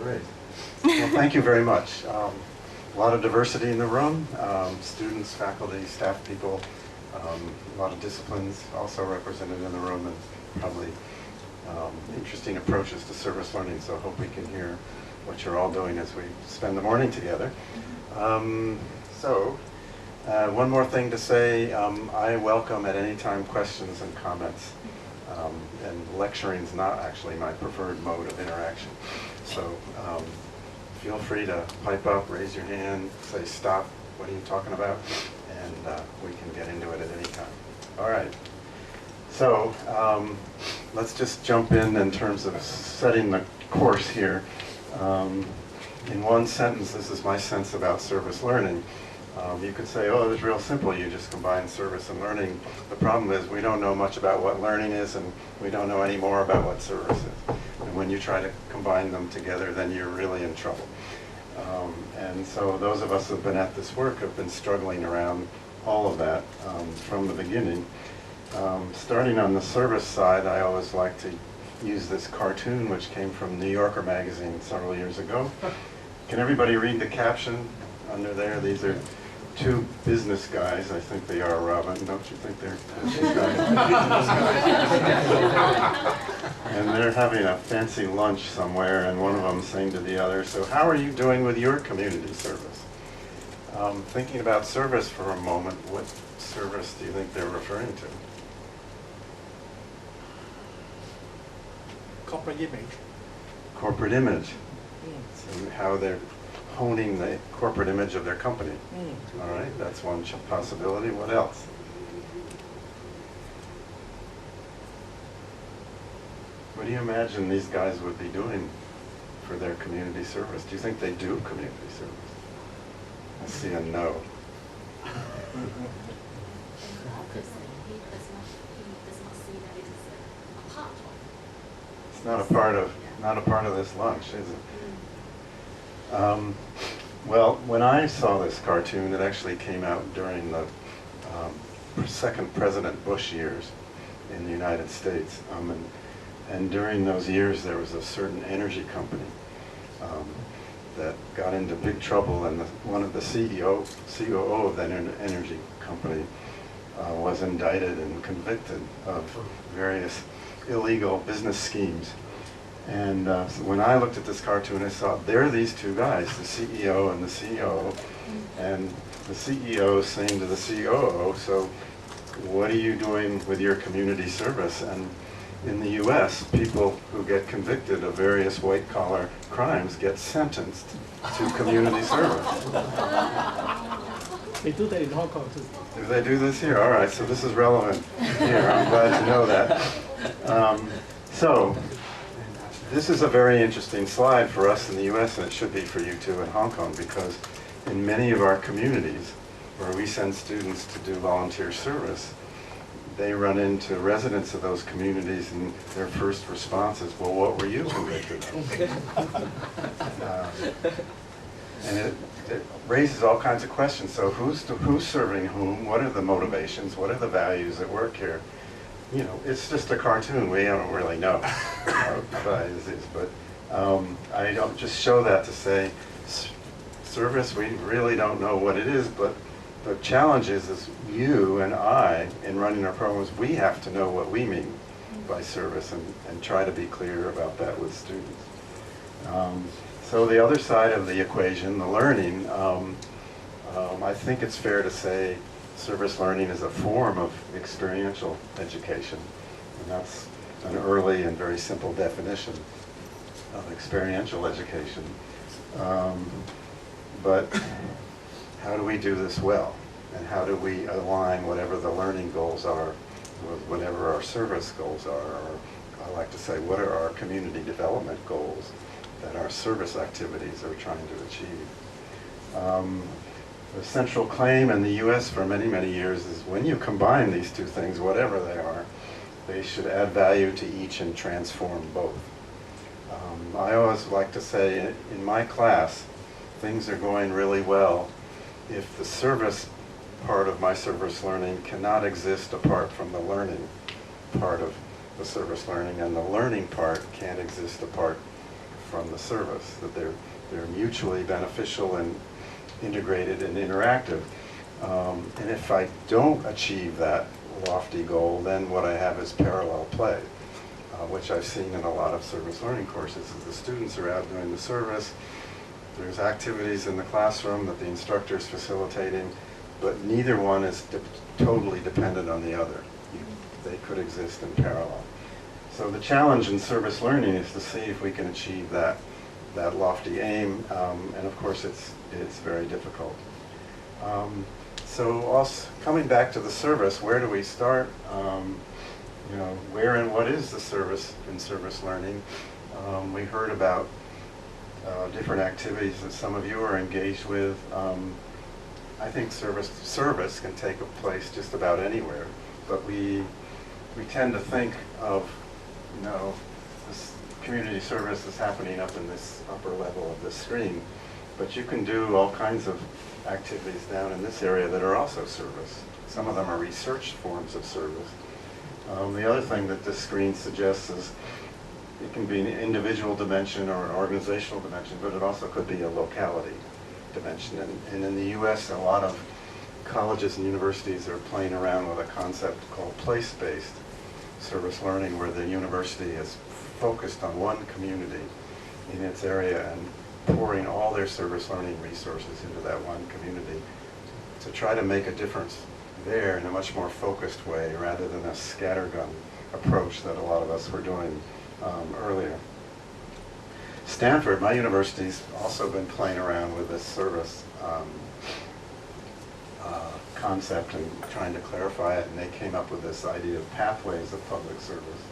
Great. Well, thank you very much. A lot of diversity in the room, students, faculty, staff people, a lot of disciplines also represented in the room, and probably interesting approaches to service learning, so I hope we can hear what you're all doing as we spend the morning together. One more thing to say, I welcome at any time questions and comments, and lecturing is not actually my preferred mode of interaction. So feel free to pipe up, raise your hand, say stop, what are you talking about, and we can get into it at any time. All right. So let's just jump in terms of setting the course here. In one sentence, this is my sense about service learning. You could say, oh, it's real simple, you just combine service and learning. The problem is we don't know much about what learning is, and we don't know any more about what service is. And when you try to combine them together, then you're really in trouble. And so those of us who have been at this work have been struggling around all of that from the beginning. Starting on the service side, I always like to use this cartoon which came from New Yorker magazine several years ago. Can everybody read the caption under there? These are two business guys. I think they are, Robin. Don't you think they're business guys? And they're having a fancy lunch somewhere, and one of them saying to the other, so how are you doing with your community service? Thinking about service for a moment, what service do you think they're referring to? Corporate image. Corporate image. So how they're honing the corporate image of their company. All right, that's one possibility. What else? What do you imagine these guys would be doing for their community service? Do you think they do community service? I see a no. It's not a part of this lunch, is it? Well, when I saw this cartoon, it actually came out during the second President Bush years in the United States. And during those years, there was a certain energy company that got into big trouble, and one of the COO of that energy company was indicted and convicted of various illegal business schemes. And so when I looked at this cartoon, I saw there are these two guys, the CEO and the COO, and the CEO is saying to the COO, so what are you doing with your community service? And in the US, people who get convicted of various white-collar crimes get sentenced to community service. They do that in Hong Kong too. Do they do this here? All right, so this is relevant here. I'm glad to know that. So this is a very interesting slide for us in the US, and it should be for you too in Hong Kong, because in many of our communities where we send students to do volunteer service, they run into residents of those communities, and their first response is, well, what were you convicted of? And it raises all kinds of questions. So who's serving whom? What are the motivations? What are the values at work here? You know, it's just a cartoon. We don't really know what it is. But I don't just show that to say, service, we really don't know what it is, but the challenge is you and I, in running our programs, we have to know what we mean by service and try to be clear about that with students. So the other side of the equation, the learning, I think it's fair to say service learning is a form of experiential education. And that's an early and very simple definition of experiential education. But how do we do this well? And how do we align whatever the learning goals are with whatever our service goals are? Or I like to say, what are our community development goals that our service activities are trying to achieve? The central claim in the US for many, many years is when you combine these two things, whatever they are, they should add value to each and transform both. I always like to say, in my class, things are going really well if the service part of my service learning cannot exist apart from the learning part of the service learning, and the learning part can't exist apart from the service, that they're mutually beneficial and integrated and interactive. And if I don't achieve that lofty goal, then what I have is parallel play, which I've seen in a lot of service learning courses. As the students are out doing the service, there's activities in the classroom that the instructor is facilitating, but neither one is totally dependent on the other. They could exist in parallel. So the challenge in service learning is to see if we can achieve that lofty aim, and of course it's very difficult. So also, coming back to the service, where do we start? You know, where and what is the service in service learning? We heard about different activities that some of you are engaged with. I think service can take place just about anywhere, but we tend to think of, you know, this community service is happening up in this upper level of the screen, but you can do all kinds of activities down in this area that are also service. Some of them are research forms of service. The other thing that this screen suggests is it can be an individual dimension or an organizational dimension, but it also could be a locality dimension. And in the US, a lot of colleges and universities are playing around with a concept called place-based service learning, where the university is focused on one community in its area and pouring all their service learning resources into that one community to try to make a difference there in a much more focused way rather than a scattergun approach that a lot of us were doing earlier. Stanford, my university's also been playing around with this service concept and trying to clarify it, and they came up with this idea of pathways of public service.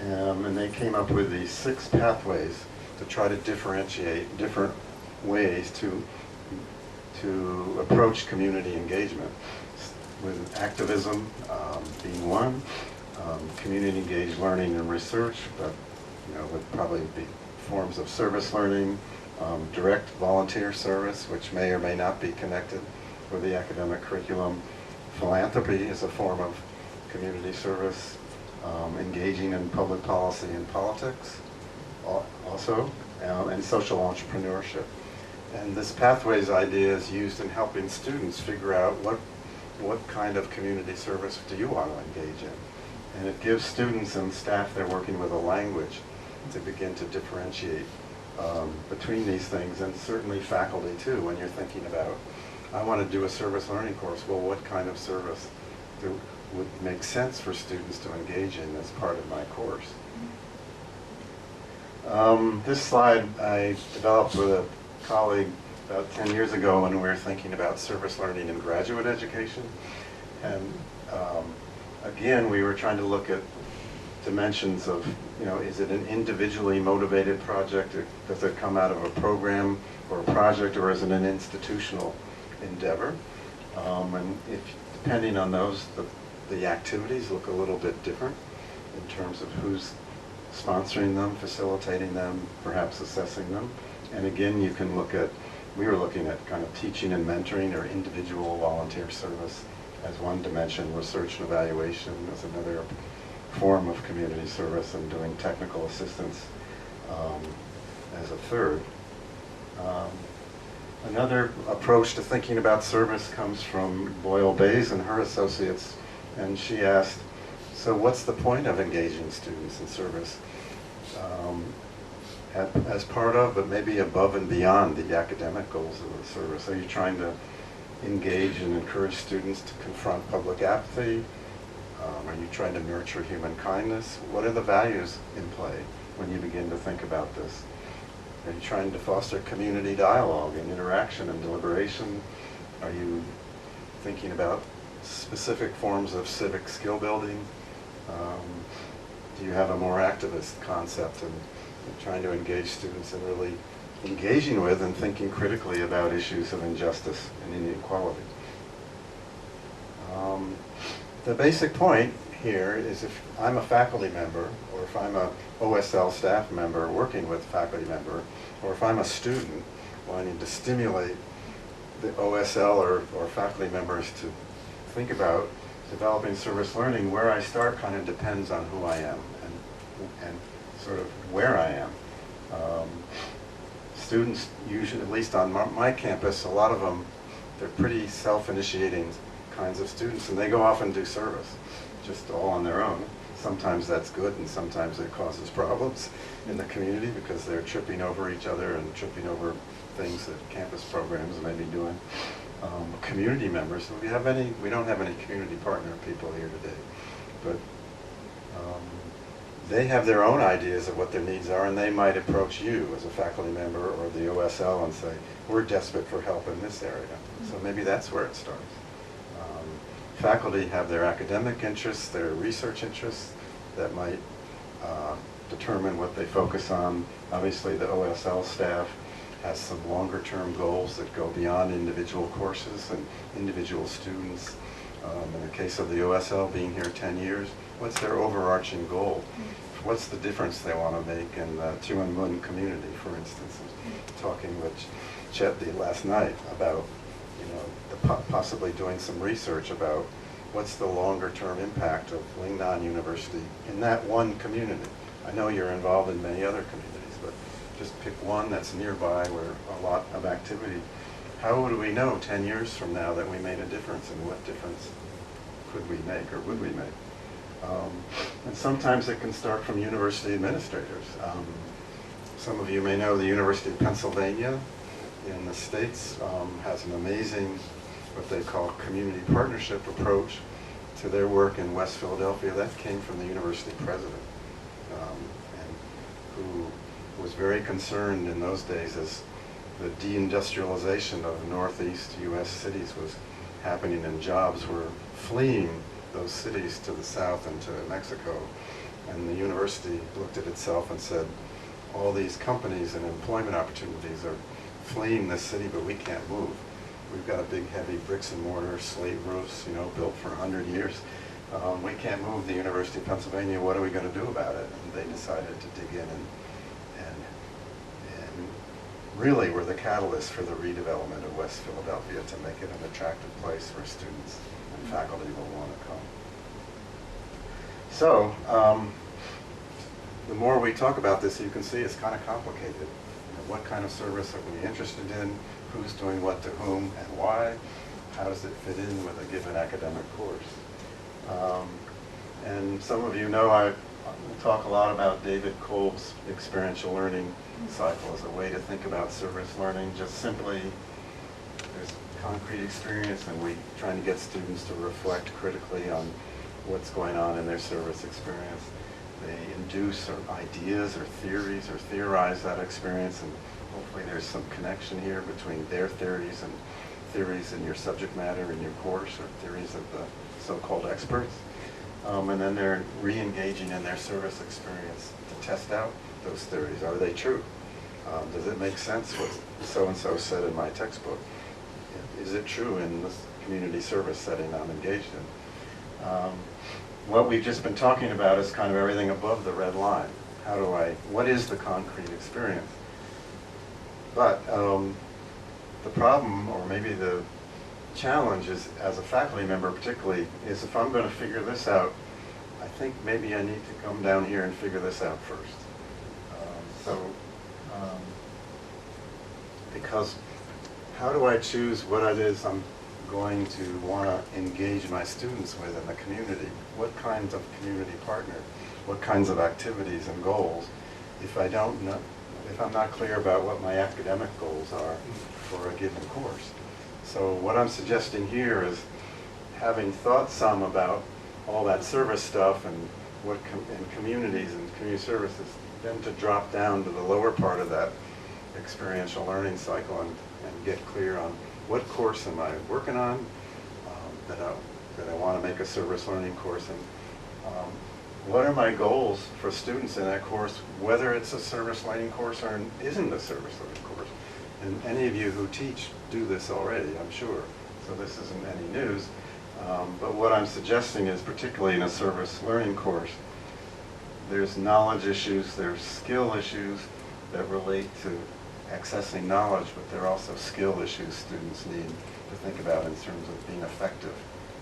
And they came up with these 6 pathways to try to differentiate different ways to approach community engagement, with activism being one, community engaged learning and research, but would probably be forms of service learning, direct volunteer service, which may or may not be connected with the academic curriculum. Philanthropy is a form of community service, engaging in public policy and politics also, and social entrepreneurship. And this pathways idea is used in helping students figure out what kind of community service do you want to engage in. And it gives students and staff they're working with a language to begin to differentiate between these things, and certainly faculty too, when you're thinking about, I want to do a service learning course, well, what kind of service would make sense for students to engage in as part of my course? This slide I developed with a colleague about 10 years ago when we were thinking about service learning in graduate education. And again, we were trying to look at dimensions of, is it an individually motivated project? Does it come out of a program or a project, or is it an institutional endeavor? And depending on those, the activities look a little bit different in terms of who's sponsoring them, facilitating them, perhaps assessing them. And again, you can look at, we were looking at kind of teaching and mentoring or individual volunteer service as one dimension, research and evaluation as another form of community service, and doing technical assistance as a third. Another approach to thinking about service comes from Boyle Bays and her associates, and she asked, so what's the point of engaging students in service as part of, but maybe above and beyond the academic goals of the service? Are you trying to engage and encourage students to confront public apathy? Are you trying to nurture human kindness? What are the values in play when you begin to think about this? Are you trying to foster community dialogue and interaction and deliberation? Are you thinking about specific forms of civic skill building? Do you have a more activist concept and trying to engage students in really engaging with and thinking critically about issues of injustice and inequality? The basic point here is, if I'm a faculty member, or if I'm a OSL staff member working with a faculty member, or if I'm a student wanting to stimulate the OSL or faculty members to think about developing service learning, where I start kind of depends on who I am and and sort of where I am. Students usually, at least on my campus, a lot of them, they're pretty self-initiating kinds of students, and they go off and do service, just all on their own. Sometimes that's good, and sometimes it causes problems in the community because they're tripping over each other and tripping over things that campus programs may be doing. Community members, we don't have any community partner people here today, but they have their own ideas of what their needs are, and they might approach you as a faculty member or the OSL and say, we're desperate for help in this area. So maybe that's where it starts. Faculty have their academic interests, their research interests that might determine what they focus on. Obviously, the OSL staff has some longer-term goals that go beyond individual courses and individual students. In the case of the OSL being here 10 years, what's their overarching goal? What's the difference they want to make in the Chuan-Mun community, for instance? Talking with Chet last night about, possibly doing some research about what's the longer-term impact of Lingnan University in that one community. I know you're involved in many other communities, but just pick one that's nearby where a lot of activity. How would we know 10 years from now that we made a difference, and what difference could we make or would we make? And sometimes it can start from university administrators. Some of you may know the University of Pennsylvania in the States has an amazing, what they call community partnership approach to their work in West Philadelphia. That came from the university president, and who was very concerned in those days as the deindustrialization of Northeast U.S. cities was happening and jobs were fleeing those cities to the south and to Mexico. And the university looked at itself and said, all these companies and employment opportunities are fleeing this city, but we can't move. We've got a big, heavy bricks and mortar, slate roofs, built for 100 years. We can't move the University of Pennsylvania. What are we going to do about it? And they decided to dig in and really were the catalyst for the redevelopment of West Philadelphia to make it an attractive place where students and faculty will want to come. So, the more we talk about this, you can see it's kind of complicated. What kind of service are we interested in? Who's doing what to whom and why? How does it fit in with a given academic course? And some of you know I talk a lot about David Kolb's experiential learning cycle as a way to think about service learning. Just simply, there's concrete experience, and we trying to get students to reflect critically on what's going on in their service experience. They induce ideas or theories or theorize that experience, and hopefully there's some connection here between their theories and theories in your subject matter in your course, or theories of the so-called experts. And then they're re-engaging in their service experience to test out those theories. Are they true? Does it make sense what so-and-so said in my textbook? Is it true in this community service setting I'm engaged in? What we've just been talking about is kind of everything above the red line. What is the concrete experience? But the problem, or maybe the challenge is, as a faculty member particularly, is if I'm going to figure this out, I think maybe I need to come down here and figure this out first. Because how do I choose what it is I'm going to want to engage my students with in the community? What kinds of community partner? What kinds of activities and goals? If I'm not clear about what my academic goals are for a given course. So what I'm suggesting here is, having thought some about all that service stuff and what in communities and community services, then to drop down to the lower part of that experiential learning cycle and get clear on what course am I working on that I want to make a service learning course, and what are my goals for students in that course, whether it's a service learning course or isn't a service learning course. And any of you who teach do this already, I'm sure, so this isn't any news. But what I'm suggesting is, particularly in a service learning course, there's knowledge issues, there's skill issues that relate to accessing knowledge, but there are also skill issues students need to think about in terms of being effective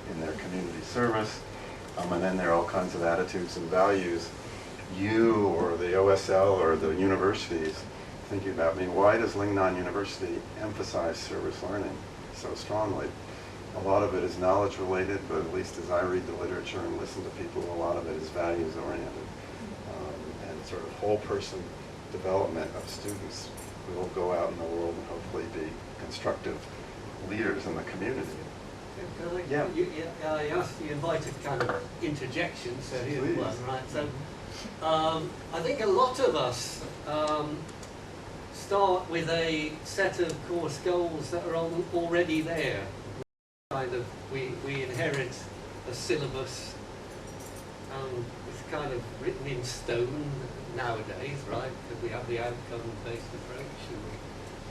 in their community service. And then there are all kinds of attitudes and values you or the OSL or the universities thinking about, I mean, why does Lingnan University emphasize service learning so strongly? A lot of it is knowledge related, but at least as I read the literature and listen to people, a lot of it is values oriented and sort of whole person development of students who will go out in the world and hopefully be constructive leaders in the community. Yeah. You invited kind of interjection, so here's Please. one, right? So I think a lot of us start with a set of course goals that are already there. We inherit a syllabus, it's kind of written in stone nowadays, right? Because we have the outcome-based approach, and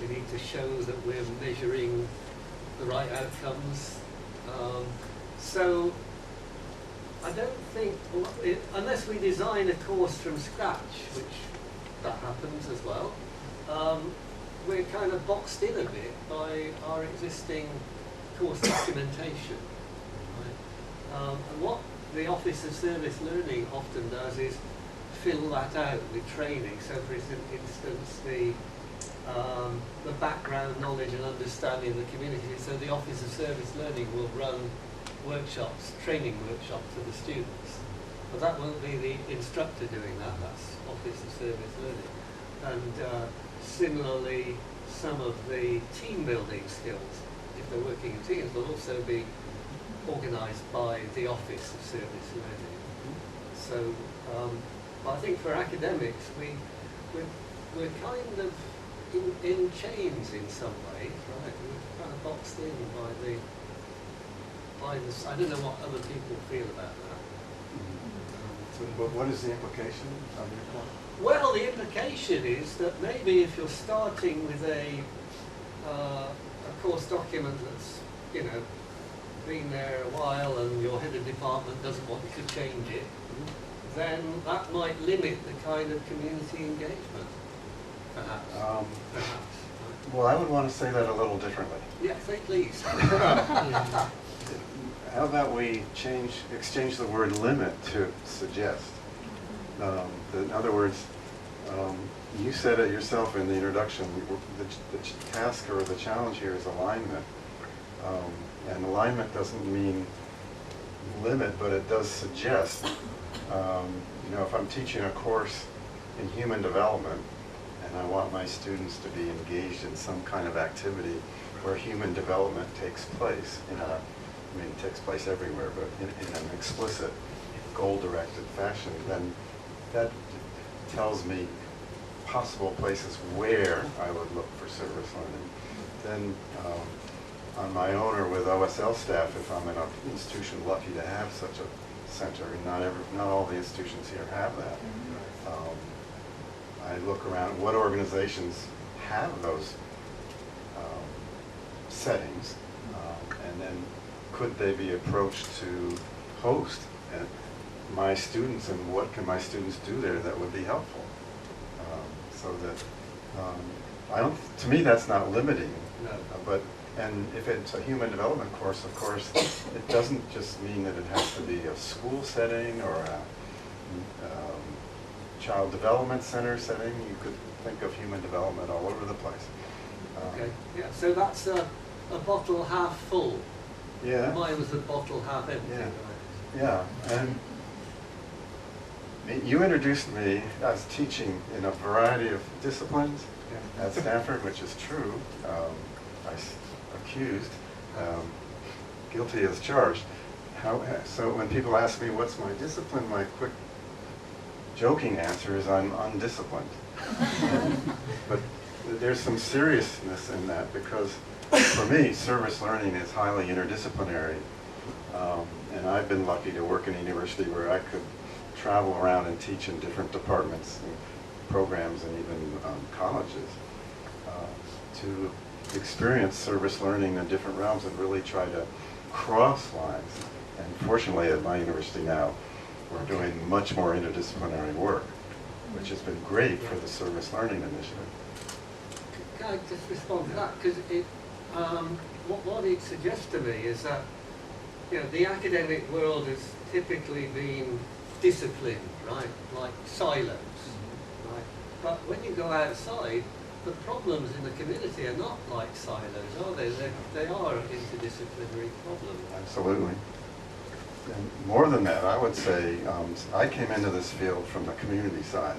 we need to show that we're measuring the right outcomes. So I don't think, unless we design a course from scratch, which that happens as well, we're kind of boxed in a bit by our existing course documentation. Right? And what the Office of Service Learning often does is fill that out with training. So for instance, the background knowledge and understanding of the community. So the Office of Service Learning will run workshops, training workshops for the students. But that won't be the instructor doing that, that's Office of Service Learning. And similarly, some of the team building skills, if they're working in teams, will also be organised by the Office of Service Learning. So, but I think for academics, we're kind of in chains in some ways, right? We're kind of boxed in by the. I don't know what other people feel about that. But what is the implication of your point? Well, the implication is that maybe if you're starting with a course document that's, you know, been there a while and your head of department doesn't want you to change it, then that might limit the kind of community engagement, perhaps. Well, I would want to say that a little differently. Yeah, say please. How about we exchange the word limit to suggest? In other words, you said it yourself in the introduction, the task or the challenge here is alignment. And alignment doesn't mean limit, but it does suggest. You know, if I'm teaching a course in human development and I want my students to be engaged in some kind of activity where human development takes place, I mean, it takes place everywhere, but in an explicit, goal-directed fashion, then that tells me possible places where I would look for service learning. Then on my own or with OSL staff, if I'm in an institution lucky to have such a center, and not all the institutions here have that, I look around what organizations have those settings, and then could they be approached to host my students, and what can my students do there that would be helpful? So that, to me that's not limiting, but, and if it's a human development course, of course, it doesn't just mean that it has to be a school setting or a child development center setting. You could think of human development all over the place. Okay, yeah, so that's a bottle half full. Yeah. Mine was a bottle half empty. Yeah, and you introduced me as teaching in a variety of disciplines at Stanford, which is true. Accused, guilty as charged. So when people ask me what's my discipline, my quick joking answer is I'm undisciplined. But there's some seriousness in that, because for me, service learning is highly interdisciplinary. And I've been lucky to work in a university where I could travel around and teach in different departments and programs and even colleges to experience service learning in different realms and really try to cross lines. And fortunately at my university now, we're doing much more interdisciplinary work, which has been great for the service learning initiative. Can I just respond to that? Because what it suggests to me is that, you know, the academic world has typically been discipline, right? Like silos, right? But when you go outside, the problems in the community are not like silos, are they? They are interdisciplinary problems. Absolutely. And more than that, I would say, I came into this field from the community side,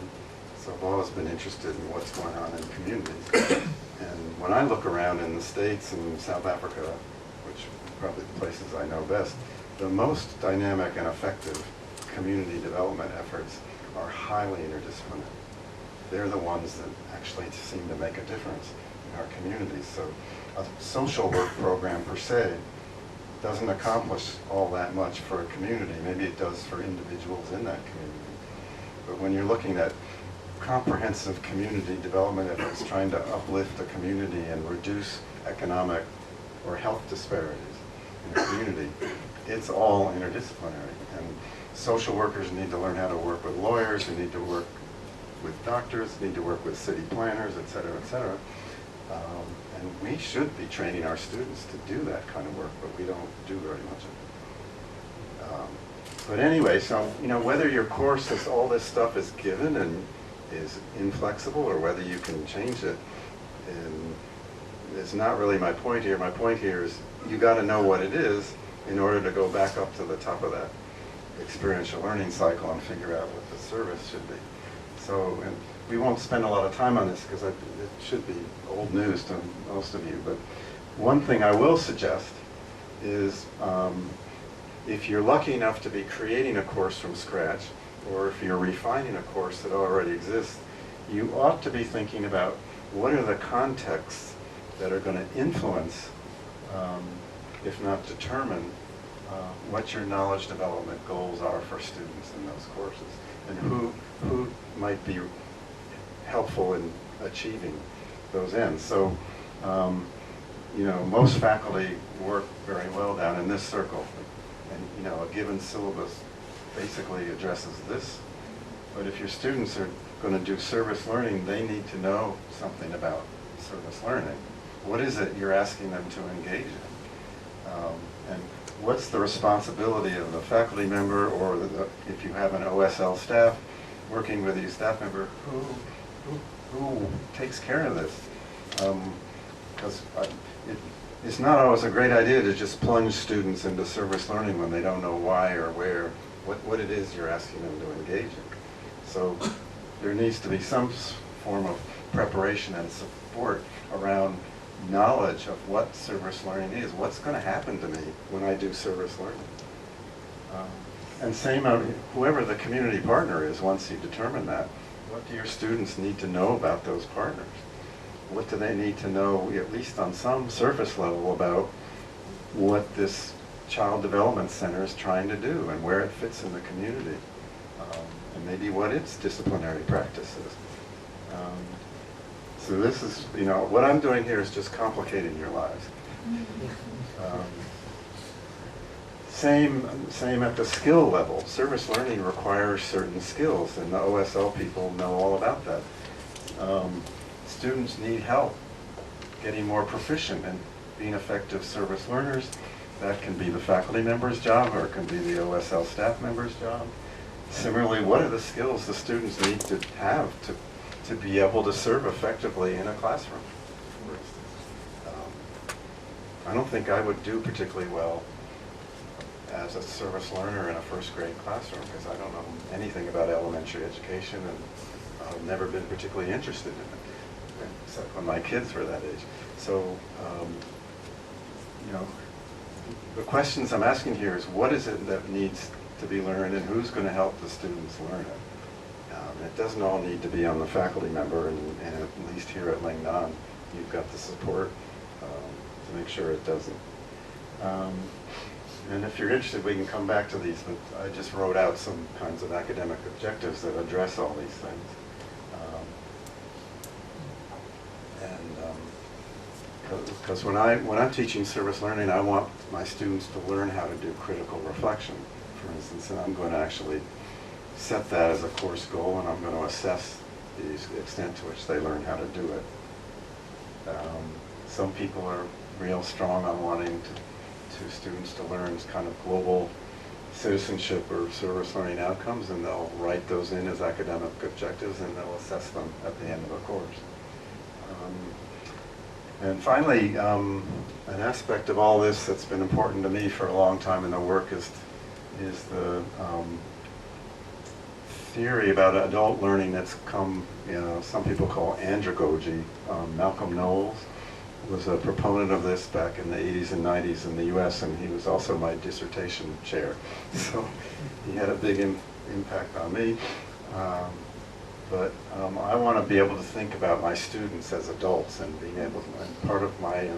so I've always been interested in what's going on in communities. And when I look around in the States and South Africa, which are probably the places I know best, the most dynamic and effective community development efforts are highly interdisciplinary. They're the ones that actually seem to make a difference in our communities. So a social work program per se doesn't accomplish all that much for a community. Maybe it does for individuals in that community. But when you're looking at comprehensive community development efforts trying to uplift a community and reduce economic or health disparities in a community, it's all interdisciplinary. And social workers need to learn how to work with lawyers, they need to work with doctors, they need to work with city planners, et cetera, et cetera. And we should be training our students to do that kind of work, but we don't do very much of it. But anyway, so, you know, whether your course is all this stuff is given and is inflexible, or whether you can change it, is not really my point here. My point here is you got to know what it is in order to go back up to the top of that experiential learning cycle and figure out what the service should be. So, and we won't spend a lot of time on this because it should be old news to most of you, but one thing I will suggest is if you're lucky enough to be creating a course from scratch, or if you're refining a course that already exists, you ought to be thinking about what are the contexts that are going to influence, if not determine, what your knowledge development goals are for students in those courses, and who might be helpful in achieving those ends. So, you know, most faculty work very well down in this circle, and, you know, a given syllabus basically addresses this. But if your students are going to do service learning, they need to know something about service learning. What is it you're asking them to engage in? And what's the responsibility of the faculty member, or if you have an OSL staff working with your staff member, who takes care of this? Because it's not always a great idea to just plunge students into service learning when they don't know why or where, what it is you're asking them to engage in. So there needs to be some form of preparation and support around knowledge of what service learning is. What's going to happen to me when I do service learning? And same, whoever the community partner is, once you determine that, what do your students need to know about those partners? What do they need to know, at least on some surface level, about what this child development center is trying to do and where it fits in the community, and maybe what its disciplinary practice is. So this is, you know, what I'm doing here is just complicating your lives. Same at the skill level. Service learning requires certain skills, and the OSL people know all about that. Students need help getting more proficient and being effective service learners. That can be the faculty member's job, or it can be the OSL staff member's job. Similarly, what are the skills the students need to have to be able to serve effectively in a classroom, for instance? I don't think I would do particularly well as a service learner in a first grade classroom, because I don't know anything about elementary education, and I've never been particularly interested in it, except when my kids were that age. So, you know, the questions I'm asking here is, what is it that needs to be learned, and who's going to help the students learn it? It doesn't all need to be on the faculty member, and at least here at Lingnan, you've got the support to make sure it doesn't. And if you're interested, we can come back to these, but I just wrote out some kinds of academic objectives that address all these things. Because when I'm teaching service learning, I want my students to learn how to do critical reflection, for instance, and I'm going to actually set that as a course goal, and I'm going to assess the extent to which they learn how to do it. Some people are real strong on wanting students to learn kind of global citizenship or service learning outcomes, and they'll write those in as academic objectives, and they'll assess them at the end of a course. And finally, an aspect of all this that's been important to me for a long time in the work is the theory about adult learning that's come, some people call andragogy. Malcolm Knowles was a proponent of this back in the 80s and 90s in the US, and he was also my dissertation chair. So he had a big impact on me. But I want to be able to think about my students as adults, and being able to, and part of my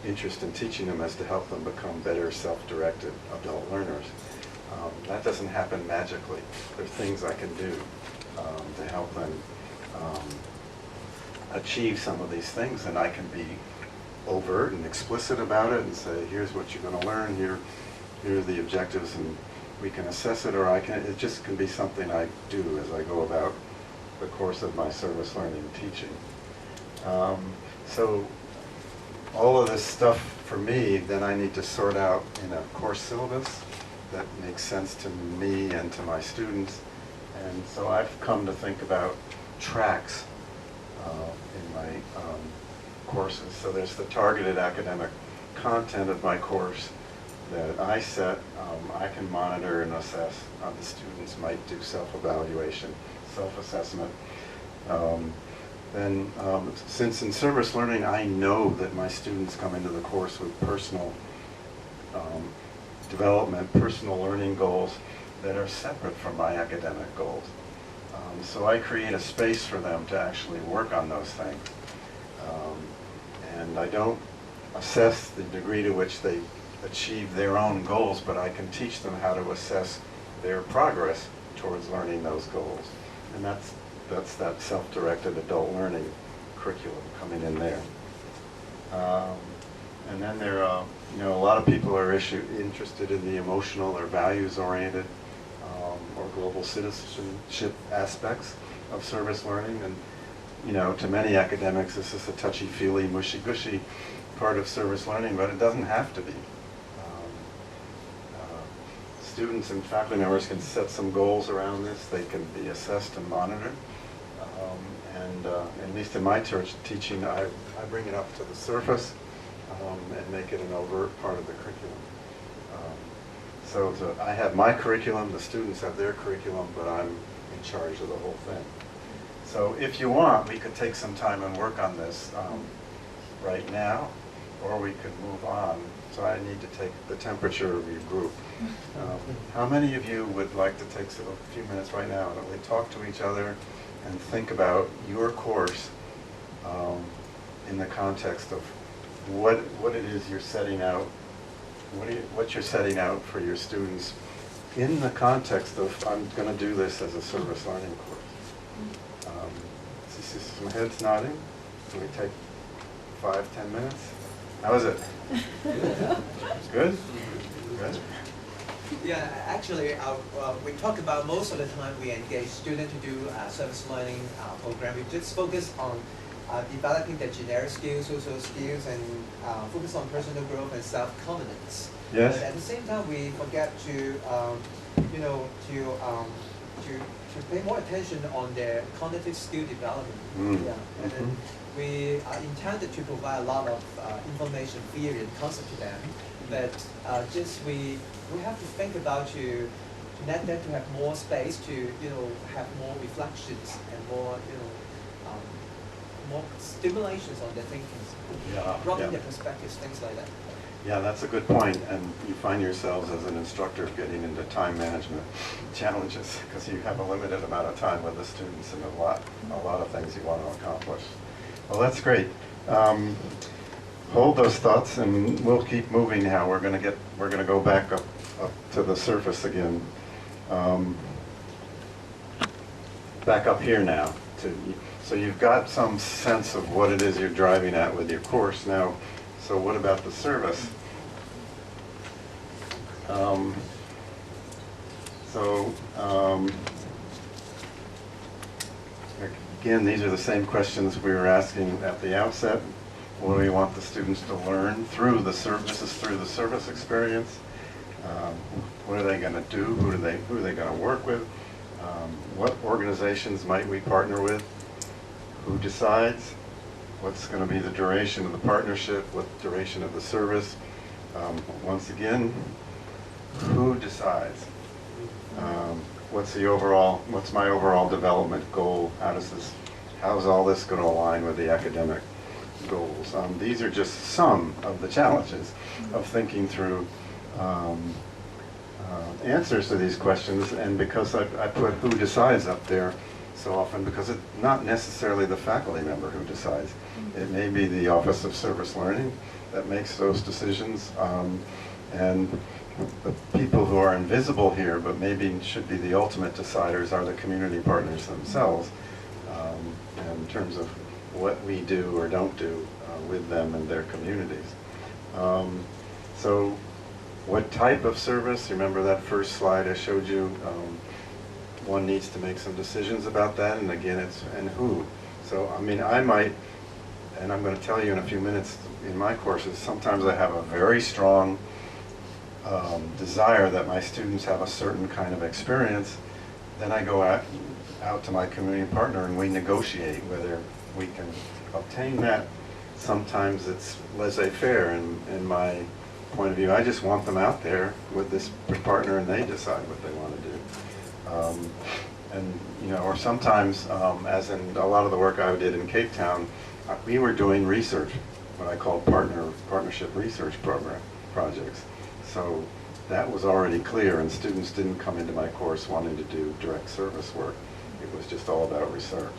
interest in teaching them is to help them become better self-directed adult learners. That doesn't happen magically. There are things I can do to help them achieve some of these things, and I can be overt and explicit about it and say, here's what you're going to learn, here are the objectives, and we can assess it, or it just can be something I do as I go about the course of my service learning teaching. So all of this stuff for me, then I need to sort out in a course syllabus that makes sense to me and to my students. And so I've come to think about tracks in my courses. So there's the targeted academic content of my course that I set. I can monitor and assess. The students might do self-evaluation, self-assessment. Then, since in service learning I know that my students come into the course with personal development, personal learning goals that are separate from my academic goals. So I create a space for them to actually work on those things. And I don't assess the degree to which they achieve their own goals, but I can teach them how to assess their progress towards learning those goals. And that's that self-directed adult learning curriculum coming in there. And then there are, a lot of people are interested in the emotional or values-oriented or global citizenship aspects of service learning. And, to many academics, this is a touchy-feely, mushy-gushy part of service learning, but it doesn't have to be. Students and faculty members can set some goals around this. They can be assessed and monitored. And at least in my teaching, I bring it up to the surface and make it an overt part of the curriculum. So I have my curriculum, the students have their curriculum, but I'm in charge of the whole thing. So if you want, we could take some time and work on this right now, or we could move on. So I need to take the temperature of your group. How many of you would like to take a few minutes right now and really talk to each other and think about your course in the context of what it is you're setting out, what you're setting out for your students in the context of, I'm going to do this as a service learning course. See some heads nodding. Can we take 5-10 minutes? How is it? Good? Good? Yeah, actually, we talk about most of the time we engage students to do service learning program. We just focus on developing the generic skills, social skills, and focus on personal growth and self-confidence. Yes. But at the same time, we forget to pay more attention on their cognitive skill development. Yeah, and then we are intended to provide a lot of information, theory, and concept to them. But we have to think about to let them to have more space to have more reflections and more more stimulations on their thinking, broadening their perspectives, things like that. Yeah, that's a good point. And you find yourselves as an instructor getting into time management challenges because you have a limited amount of time with the students and a lot of things you want to accomplish. Well, that's great. Hold those thoughts, and we'll keep moving now. We're going to go back up to the surface again. Back up here now. So you've got some sense of what it is you're driving at with your course now. So what about the service? Again, these are the same questions we were asking at the outset. What do we want the students to learn through the service? This is through the service experience. What are they going to do? Who are they going to work with? What organizations might we partner with? Who decides? What's going to be the duration of the partnership? What duration of the service? Once again, who decides? What's my overall development goal? How's all this going to align with the academic goals? These are just some of the challenges of thinking through answers to these questions, and because I put who decides up there so often, because it's not necessarily the faculty member who decides. It may be the Office of Service Learning that makes those decisions, and the people who are invisible here but maybe should be the ultimate deciders are the community partners themselves, in terms of what we do or don't do with them and their communities. So what type of service? Remember that first slide I showed you? One needs to make some decisions about that, and again, and who. So, I mean, I might, and I'm going to tell you in a few minutes in my courses, sometimes I have a very strong desire that my students have a certain kind of experience. Then I go out to my community partner and we negotiate whether we can obtain that. Sometimes it's laissez-faire in my point of view. I just want them out there with this partner and they decide what they want to do. And you know, or sometimes, as in a lot of the work I did in Cape Town, we were doing research, what I call partnership research projects. So that was already clear, and students didn't come into my course wanting to do direct service work. It was just all about research.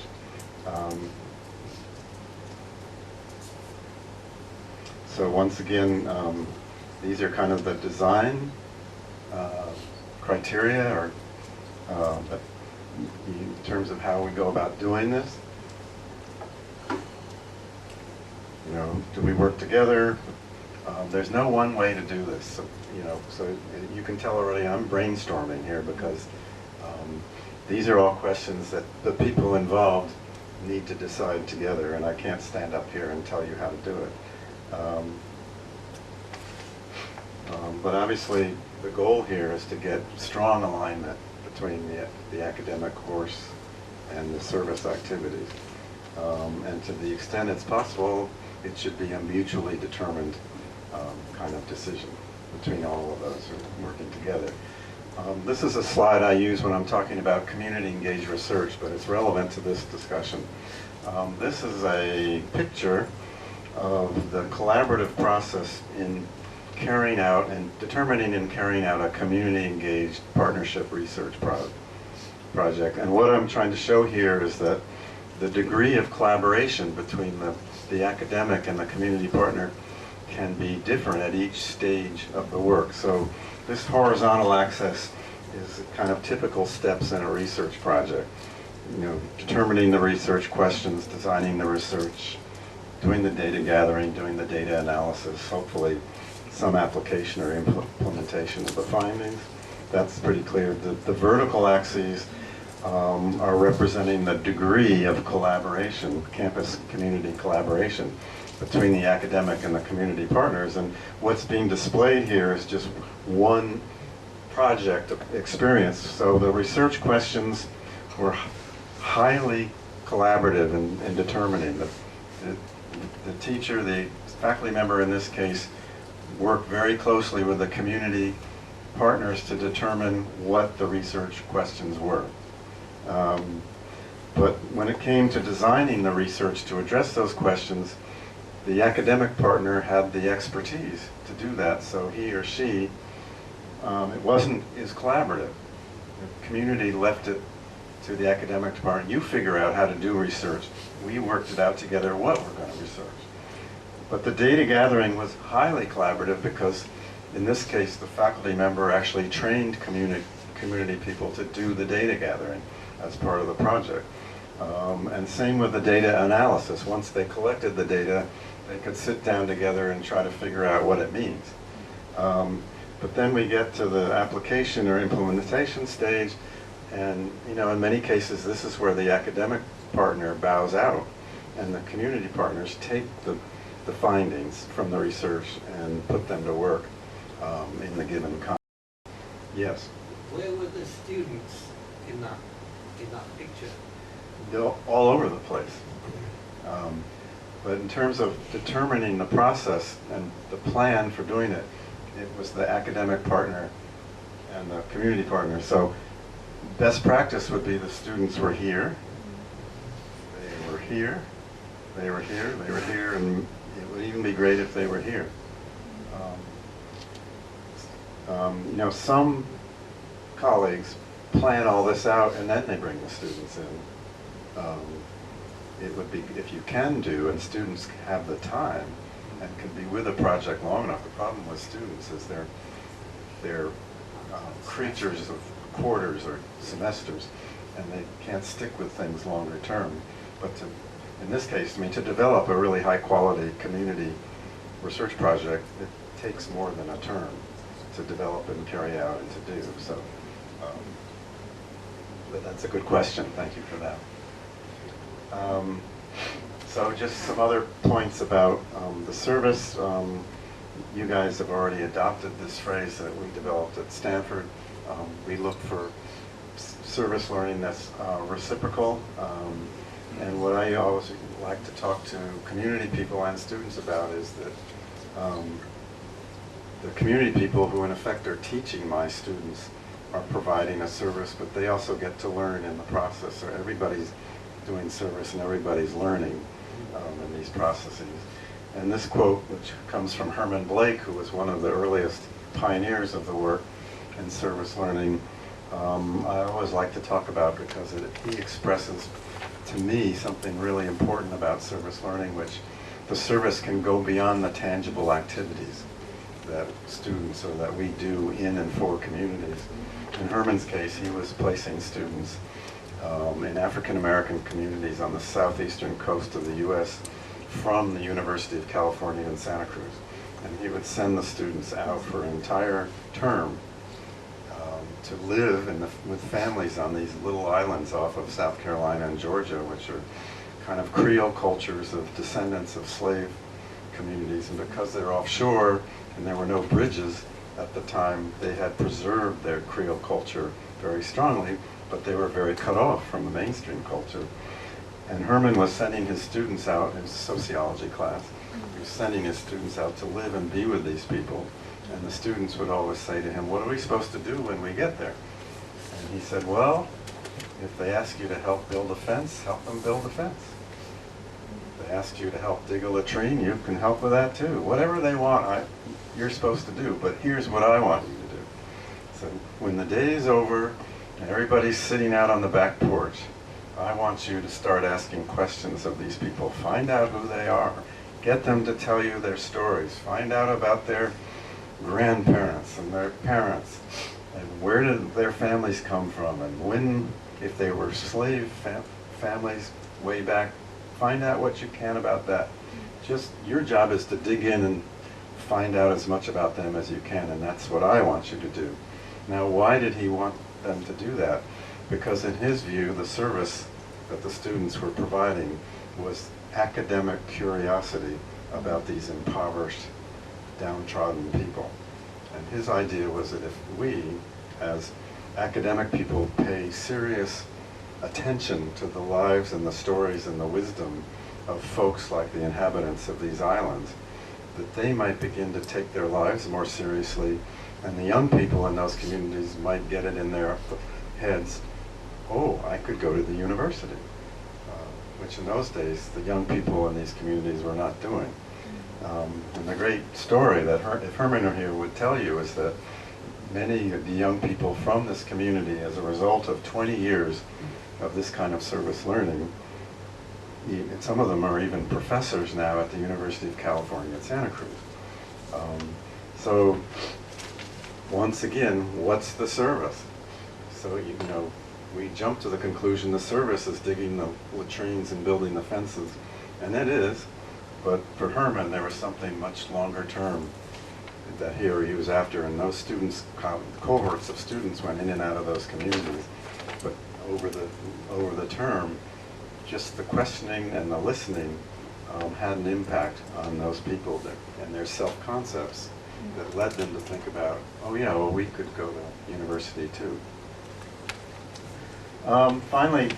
So once again, these are kind of the design criteria, or in terms of how we go about doing this. You know, do we work together? There's no one way to do this. So, you know, so you can tell already I'm brainstorming here, because these are all questions that the people involved need to decide together, and I can't stand up here and tell you how to do it. But obviously the goal here is to get strong alignment between the academic course and the service activities. And to the extent it's possible, it should be a mutually determined kind of decision between all of us who are working together. This is a slide I use when I'm talking about community engaged research, but it's relevant to this discussion. This is a picture of the collaborative process in carrying out and determining and carrying out a community engaged partnership research project. And what I'm trying to show here is that the degree of collaboration between the academic and the community partner can be different at each stage of the work. So this horizontal axis is kind of typical steps in a research project. You know, determining the research questions, designing the research, doing the data gathering, doing the data analysis, hopefully some application or implementation of the findings. That's pretty clear. The vertical axes are representing the degree of collaboration, campus community collaboration between the academic and the community partners. And what's being displayed here is just one project experience. So the research questions were highly collaborative in determining. The teacher, the faculty member in this case, worked very closely with the community partners to determine what the research questions were. But when it came to designing the research to address those questions, the academic partner had the expertise to do that, so he or she, it wasn't as collaborative. The community left it to the academic department. You figure out how to do research. We worked it out together what we're going to research. But the data gathering was highly collaborative because, in this case, the faculty member actually trained community people to do the data gathering as part of the project. And same with the data analysis. Once they collected the data, they could sit down together and try to figure out what it means. But then we get to the application or implementation stage, and you know, in many cases, this is where the academic partner bows out, and the community partners take the findings from the research and put them to work in the given context. Yes. Where were the students in that picture? They're all over the place. But in terms of determining the process and the plan for doing it, it was the academic partner and the community partner. So best practice would be the students were here, they were here, they were here, they were here, and it would even be great if they were here. You know, some colleagues plan all this out and then they bring the students in. It would be, if you can do, and students have the time and can be with a project long enough. The problem with students is they're creatures of quarters or semesters, and they can't stick with things longer term. But in this case, I mean, to develop a really high quality community research project, it takes more than a term to develop and carry out and to do. So, but that's a good question. Thank you for that. So just some other points about the service. You guys have already adopted this phrase that we developed at Stanford. We look for service learning that's reciprocal. And what I always like to talk to community people and students about is that the community people who in effect are teaching my students are providing a service, but they also get to learn in the process. So everybody's doing service and everybody's learning in these processes. And this quote, which comes from Herman Blake, who was one of the earliest pioneers of the work in service learning, I always like to talk about because he expresses to me something really important about service learning, which the service can go beyond the tangible activities that students or that we do in and for communities. In Herman's case, he was placing students in African American communities on the southeastern coast of the U.S. from the University of California in Santa Cruz. And he would send the students out for an entire term to live with families on these little islands off of South Carolina and Georgia, which are kind of Creole cultures of descendants of slave communities. And because they're offshore and there were no bridges at the time, they had preserved their Creole culture very strongly, but they were very cut off from the mainstream culture. And Herman was sending his students out, in his sociology class, he was sending his students out to live and be with these people. And the students would always say to him, "What are we supposed to do when we get there?" And he said, "Well, if they ask you to help build a fence, help them build a fence. If they ask you to help dig a latrine, you can help with that too. Whatever they want, you're supposed to do, but here's what I want you to do." So when the day is over and everybody's sitting out on the back porch, I want you to start asking questions of these people. Find out who they are. Get them to tell you their stories. Find out about their grandparents and their parents, and where did their families come from, and when, if they were slave families way back, find out what you can about that. Just your job is to dig in and find out as much about them as you can, and that's what I want you to do. Now, why did he want them to do that? Because in his view, the service that the students were providing was academic curiosity about these impoverished, downtrodden people. And his idea was that if we, as academic people, pay serious attention to the lives and the stories and the wisdom of folks like the inhabitants of these islands, that they might begin to take their lives more seriously, and the young people in those communities might get it in their heads, oh, I could go to the university, which in those days the young people in these communities were not doing. And the great story that if Herman were here would tell you is that many of the young people from this community, as a result of 20 years of this kind of service learning, some of them are even professors now at the University of California at Santa Cruz. So once again, what's the service? So, you know, we jump to the conclusion the service is digging the latrines and building the fences, and it is. But for Herman, there was something much longer term that he was after, and those students, cohorts of students went in and out of those communities. But over the term, just the questioning and the listening had an impact on those people and their self-concepts. that led them to think about, oh yeah, well we could go to university too. Finally,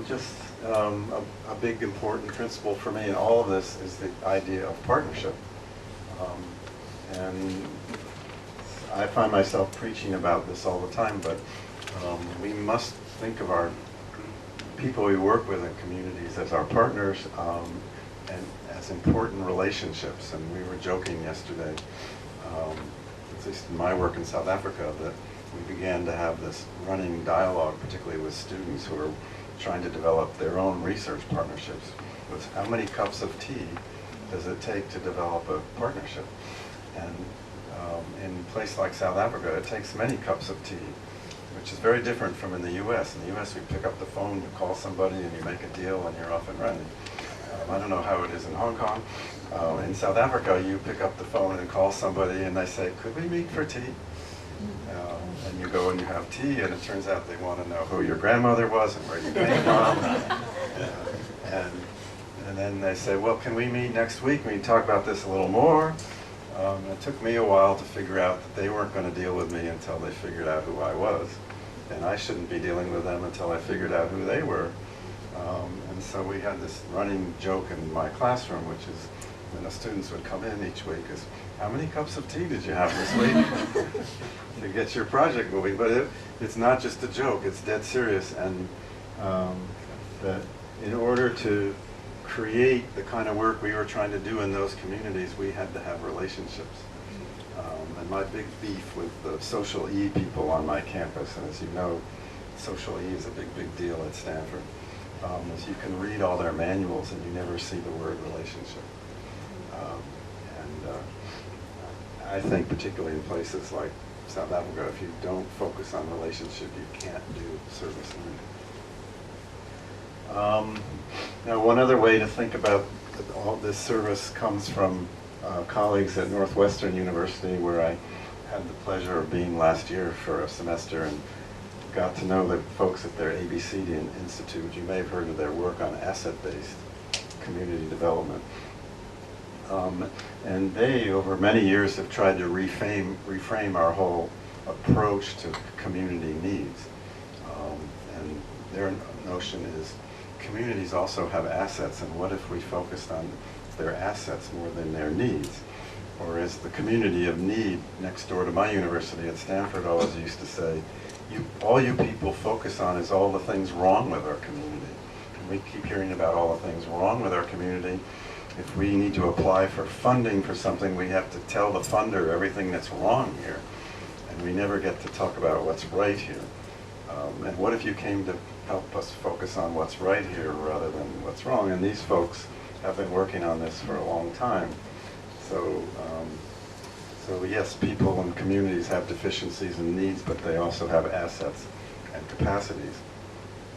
just a big important principle for me in all of this is the idea of partnership. And I find myself preaching about this all the time, but we must think of our people we work with in communities as our partners and as important relationships. And we were joking yesterday, at least in my work in South Africa, that we began to have this running dialogue, particularly with students who are trying to develop their own research partnerships. With how many cups of tea does it take to develop a partnership? And in a place like South Africa, it takes many cups of tea, which is very different from in the U.S. In the U.S., we pick up the phone, you call somebody, and you make a deal, and you're off and running. I don't know how it is in Hong Kong. In South Africa, you pick up the phone and call somebody, and they say, could we meet for tea? And you go and you have tea, and it turns out they want to know who your grandmother was and where you came from. And then they say, well, can we meet next week? We can talk about this a little more. It took me a while to figure out that they weren't going to deal with me until they figured out who I was. And I shouldn't be dealing with them until I figured out who they were. And so we had this running joke in my classroom, which is when the students would come in each week, is, how many cups of tea did you have this week to get your project moving? But it's not just a joke, it's dead serious. And that in order to create the kind of work we were trying to do in those communities, we had to have relationships. And my big beef with the social E people on my campus, and as you know, social E is a big, big deal at Stanford, is you can read all their manuals and you never see the word relationship. I think particularly in places like South Africa, if you don't focus on relationship, you can't do service learning. Now, one other way to think about all this service comes from colleagues at Northwestern University, where I had the pleasure of being last year for a semester and got to know the folks at their ABCD Institute. You may have heard of their work on asset-based community development. And they, over many years, have tried to reframe our whole approach to community needs. And their notion is communities also have assets, and what if we focused on their assets more than their needs? Or as the community of need next door to my university at Stanford always used to say, all you people focus on is all the things wrong with our community. And we keep hearing about all the things wrong with our community. If we need to apply for funding for something, we have to tell the funder everything that's wrong here. And we never get to talk about what's right here. And what if you came to help us focus on what's right here rather than what's wrong? And these folks have been working on this for a long time. So yes, people and communities have deficiencies and needs, but they also have assets and capacities.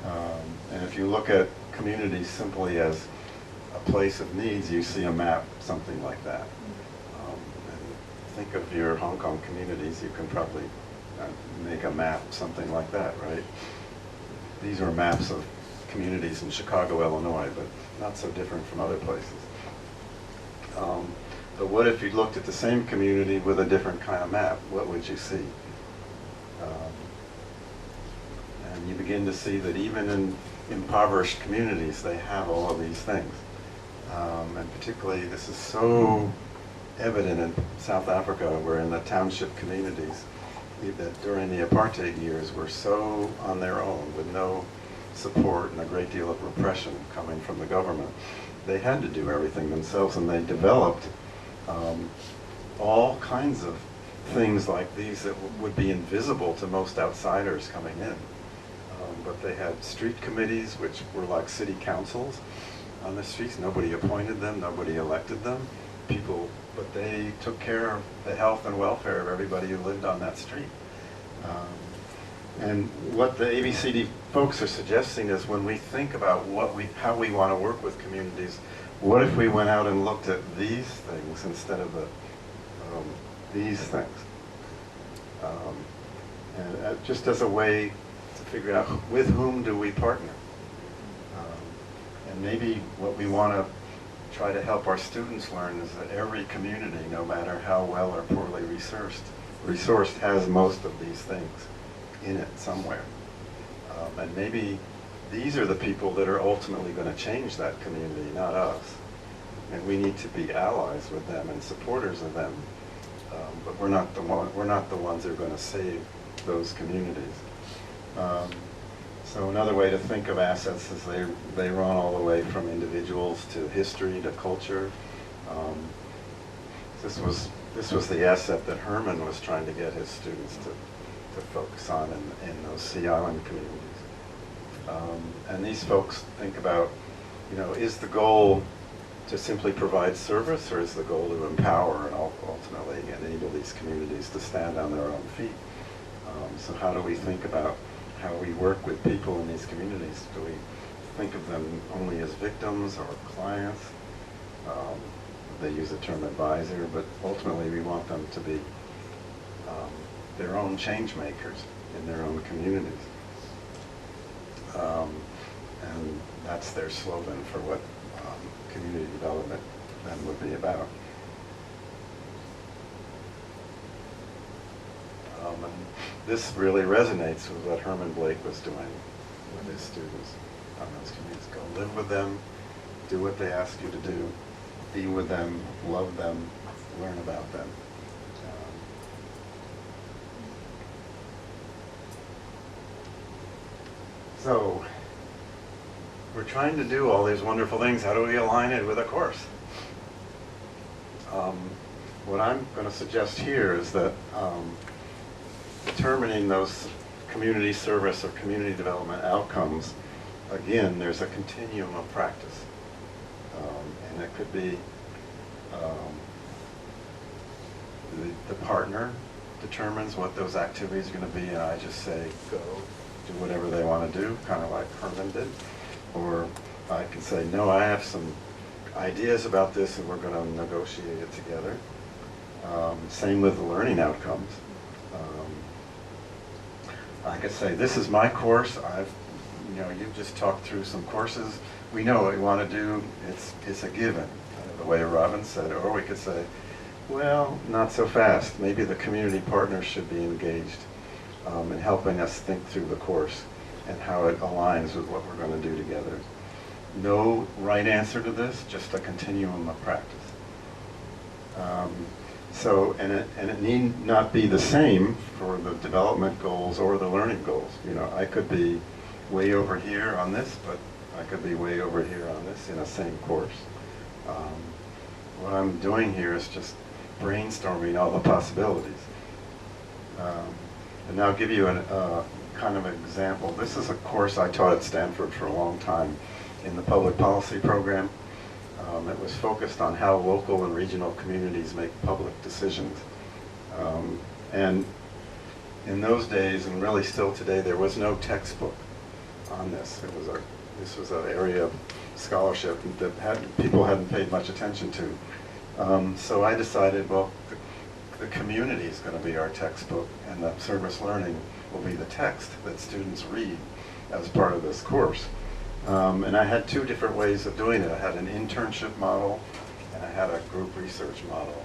And if you look at communities simply as a place of needs, you see a map, something like that. And think of your Hong Kong communities, you can probably make a map, something like that, right? These are maps of communities in Chicago, Illinois, but not so different from other places. But what if you looked at the same community with a different kind of map? What would you see? And you begin to see that even in impoverished communities, they have all of these things. And particularly, this is so evident in South Africa, where in the township communities, that during the apartheid years were so on their own with no support and a great deal of repression coming from the government. They had to do everything themselves, and they developed all kinds of things like these that would be invisible to most outsiders coming in. But they had street committees, which were like city councils on the streets. Nobody appointed them, nobody elected them. But they took care of the health and welfare of everybody who lived on that street. And what the ABCD folks are suggesting is, when we think about how we want to work with communities, what if we went out and looked at these things instead of these things? And just as a way to figure out with whom do we partner. And maybe what we want to try to help our students learn is that every community, no matter how well or poorly resourced has most of these things in it somewhere. And maybe these are the people that are ultimately going to change that community, not us. And we need to be allies with them and supporters of them. But we're not the ones that are going to save those communities. So another way to think of assets is they run all the way from individuals to history to culture. This was the asset that Herman was trying to get his students to focus on in those Sea Island communities. And these folks think about, is the goal to simply provide service, or is the goal to empower and ultimately enable these communities to stand on their own feet? So how do we think about how we work with people in these communities? Do we think of them only as victims or clients? They use the term advisor, but ultimately we want them to be their own change makers in their own communities. And that's their slogan for what community development then would be about. And this really resonates with what Herman Blake was doing with his students on those communities. Go live with them, do what they ask you to do, be with them, love them, learn about them. So, we're trying to do all these wonderful things. How do we align it with a course? What I'm going to suggest here is that determining those community service or community development outcomes, again, there's a continuum of practice. And it could be the partner determines what those activities are going to be, and I just say, go, do whatever they want to do, kind of like Herman did. Or I can say, no, I have some ideas about this and we're going to negotiate it together. Same with the learning outcomes. I could say, this is my course. You've just talked through some courses. We know what we want to do. It's a given, the way Robin said. Or we could say, well, not so fast. Maybe the community partners should be engaged in helping us think through the course and how it aligns with what we're going to do together. No right answer to this, just a continuum of practice. And it need not be the same for the development goals or the learning goals. I could be way over here on this, but I could be way over here on this in a same course. What I'm doing here is just brainstorming all the possibilities. And I'll give you a kind of an example. This is a course I taught at Stanford for a long time in the public policy program. It was focused on how local and regional communities make public decisions. And in those days, and really still today, there was no textbook on this. This was an area of scholarship that people hadn't paid much attention to. So I decided, well, the community is going to be our textbook, and the service learning will be the text that students read as part of this course. And I had two different ways of doing it. I had an internship model, and I had a group research model,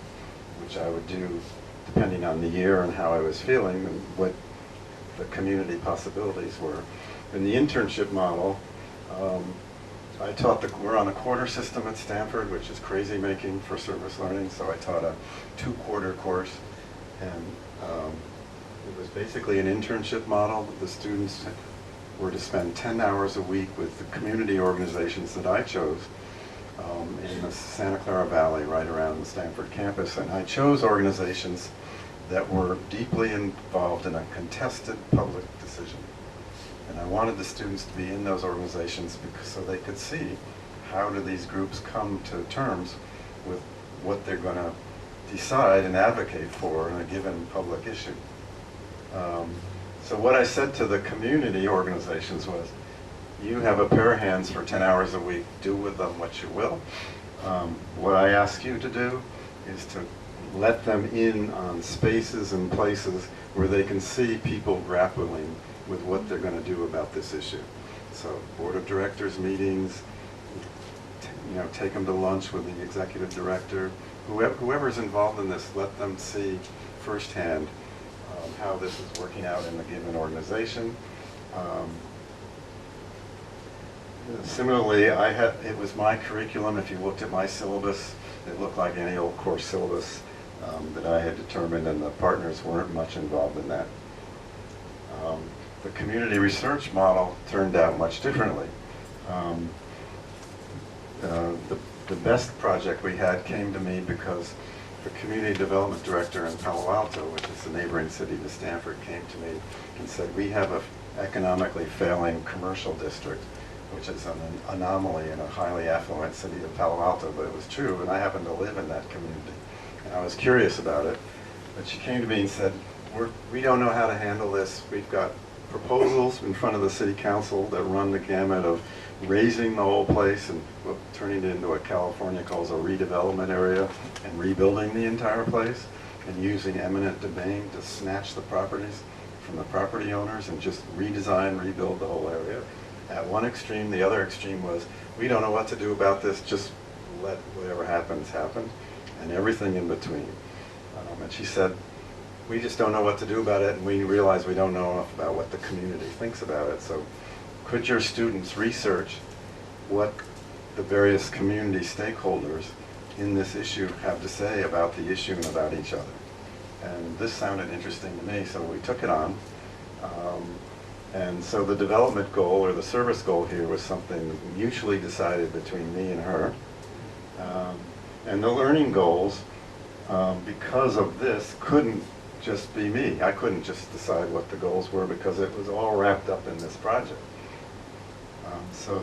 which I would do depending on the year and how I was feeling and what the community possibilities were. In the internship model, I taught we're on a quarter system at Stanford, which is crazy making for service learning, so I taught a 2-quarter course, and it was basically an internship model. The students were to spend 10 hours a week with the community organizations that I chose in the Santa Clara Valley, right around the Stanford campus. And I chose organizations that were deeply involved in a contested public decision. And I wanted the students to be in those organizations so they could see how do these groups come to terms with what they're going to decide and advocate for in a given public issue. So what I said to the community organizations was, you have a pair of hands for 10 hours a week, do with them what you will. What I ask you to do is to let them in on spaces and places where they can see people grappling with what they're going to do about this issue. So board of directors meetings, you know, take them to lunch with the executive director. Whoever's involved in this, let them see firsthand how this is working out in the given organization. Similarly, it was my curriculum. If you looked at my syllabus, it looked like any old course syllabus that I had determined, and the partners weren't much involved in that. The community research model turned out much differently. The best project we had came to me because the community development director in Palo Alto, which is the neighboring city to Stanford, came to me and said, we have an economically failing commercial district, which is an anomaly in a highly affluent city of Palo Alto, but it was true, and I happen to live in that community. And I was curious about it, but she came to me and said, we don't know how to handle this. We've got proposals in front of the city council that run the gamut of raising the whole place and turning it into what California calls a redevelopment area and rebuilding the entire place and using eminent domain to snatch the properties from the property owners and just redesign, rebuild the whole area. At one extreme, the other extreme was, we don't know what to do about this, just let whatever happens happen, and everything in between. And she said, we just don't know what to do about it, and we realize we don't know enough about what the community thinks about it. So could your students research what the various community stakeholders in this issue have to say about the issue and about each other? And this sounded interesting to me, so we took it on. And so the development goal, or the service goal here, was something mutually decided between me and her. And the learning goals, because of this, couldn't just be me. I couldn't just decide what the goals were because it was all wrapped up in this project. So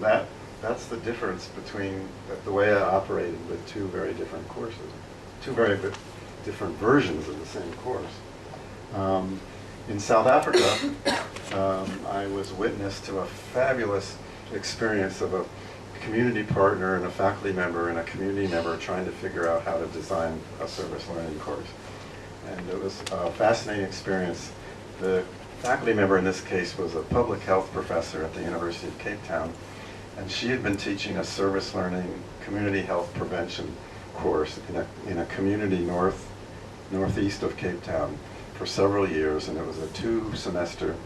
that's the difference between the way I operated with two very different courses, two very different versions of the same course. In South Africa, I was witness to a fabulous experience of a community partner and a faculty member and a community member trying to figure out how to design a service learning course. And it was a fascinating experience. The faculty member in this case was a public health professor at the University of Cape Town, and she had been teaching a service learning community health prevention course in a community northeast of Cape Town for several years, and it was a 2-semester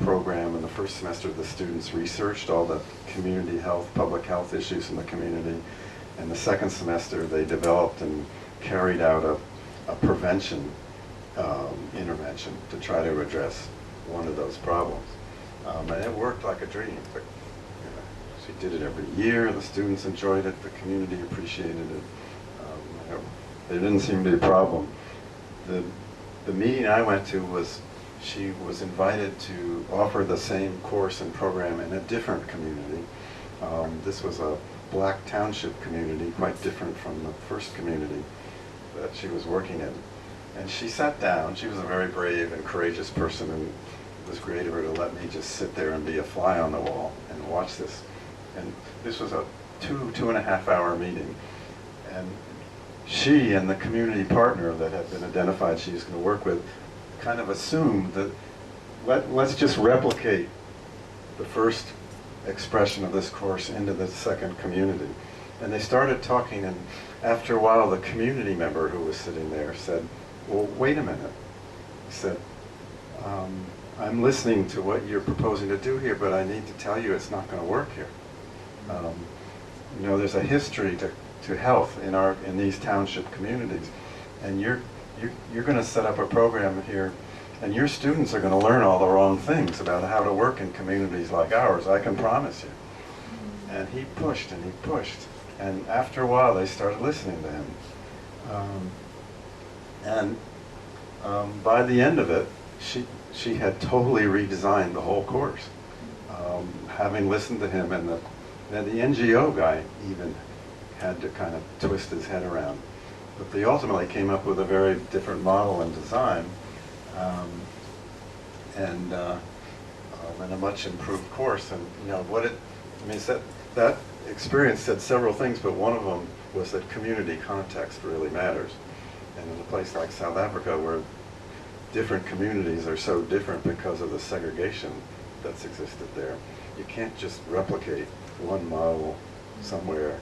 program. In the first semester, the students researched all the community health, public health issues in the community. And the second semester, they developed and carried out a prevention intervention to try to address one of those problems. And it worked like a dream. But, she did it every year. The students enjoyed it. The community appreciated it. There didn't seem to be a problem. The meeting I went to was, she was invited to offer the same course and program in a different community. This was a black township community, quite different from the first community that she was working in. And she sat down. She was a very brave and courageous person, and it was great of her to let me just sit there and be a fly on the wall and watch this. And this was a 2.5 hour meeting. And she and the community partner that had been identified she was going to work with kind of assumed that let's just replicate the first expression of this course into the second community. And they started talking, and after a while the community member who was sitting there said, well, wait a minute. He said, I'm listening to what you're proposing to do here, but I need to tell you it's not going to work here. There's a history to health in these township communities, and you're going to set up a program here, and your students are going to learn all the wrong things about how to work in communities like ours, I can promise you. And he pushed and he pushed, and after a while they started listening to him. By the end of it, she had totally redesigned the whole course, having listened to him, and the NGO guy even had to kind of twist his head around. But they ultimately came up with a very different model and design, and a much improved course. And that experience said several things, but one of them was that community context really matters. And in a place like South Africa, where different communities are so different because of the segregation that's existed there, you can't just replicate one model somewhere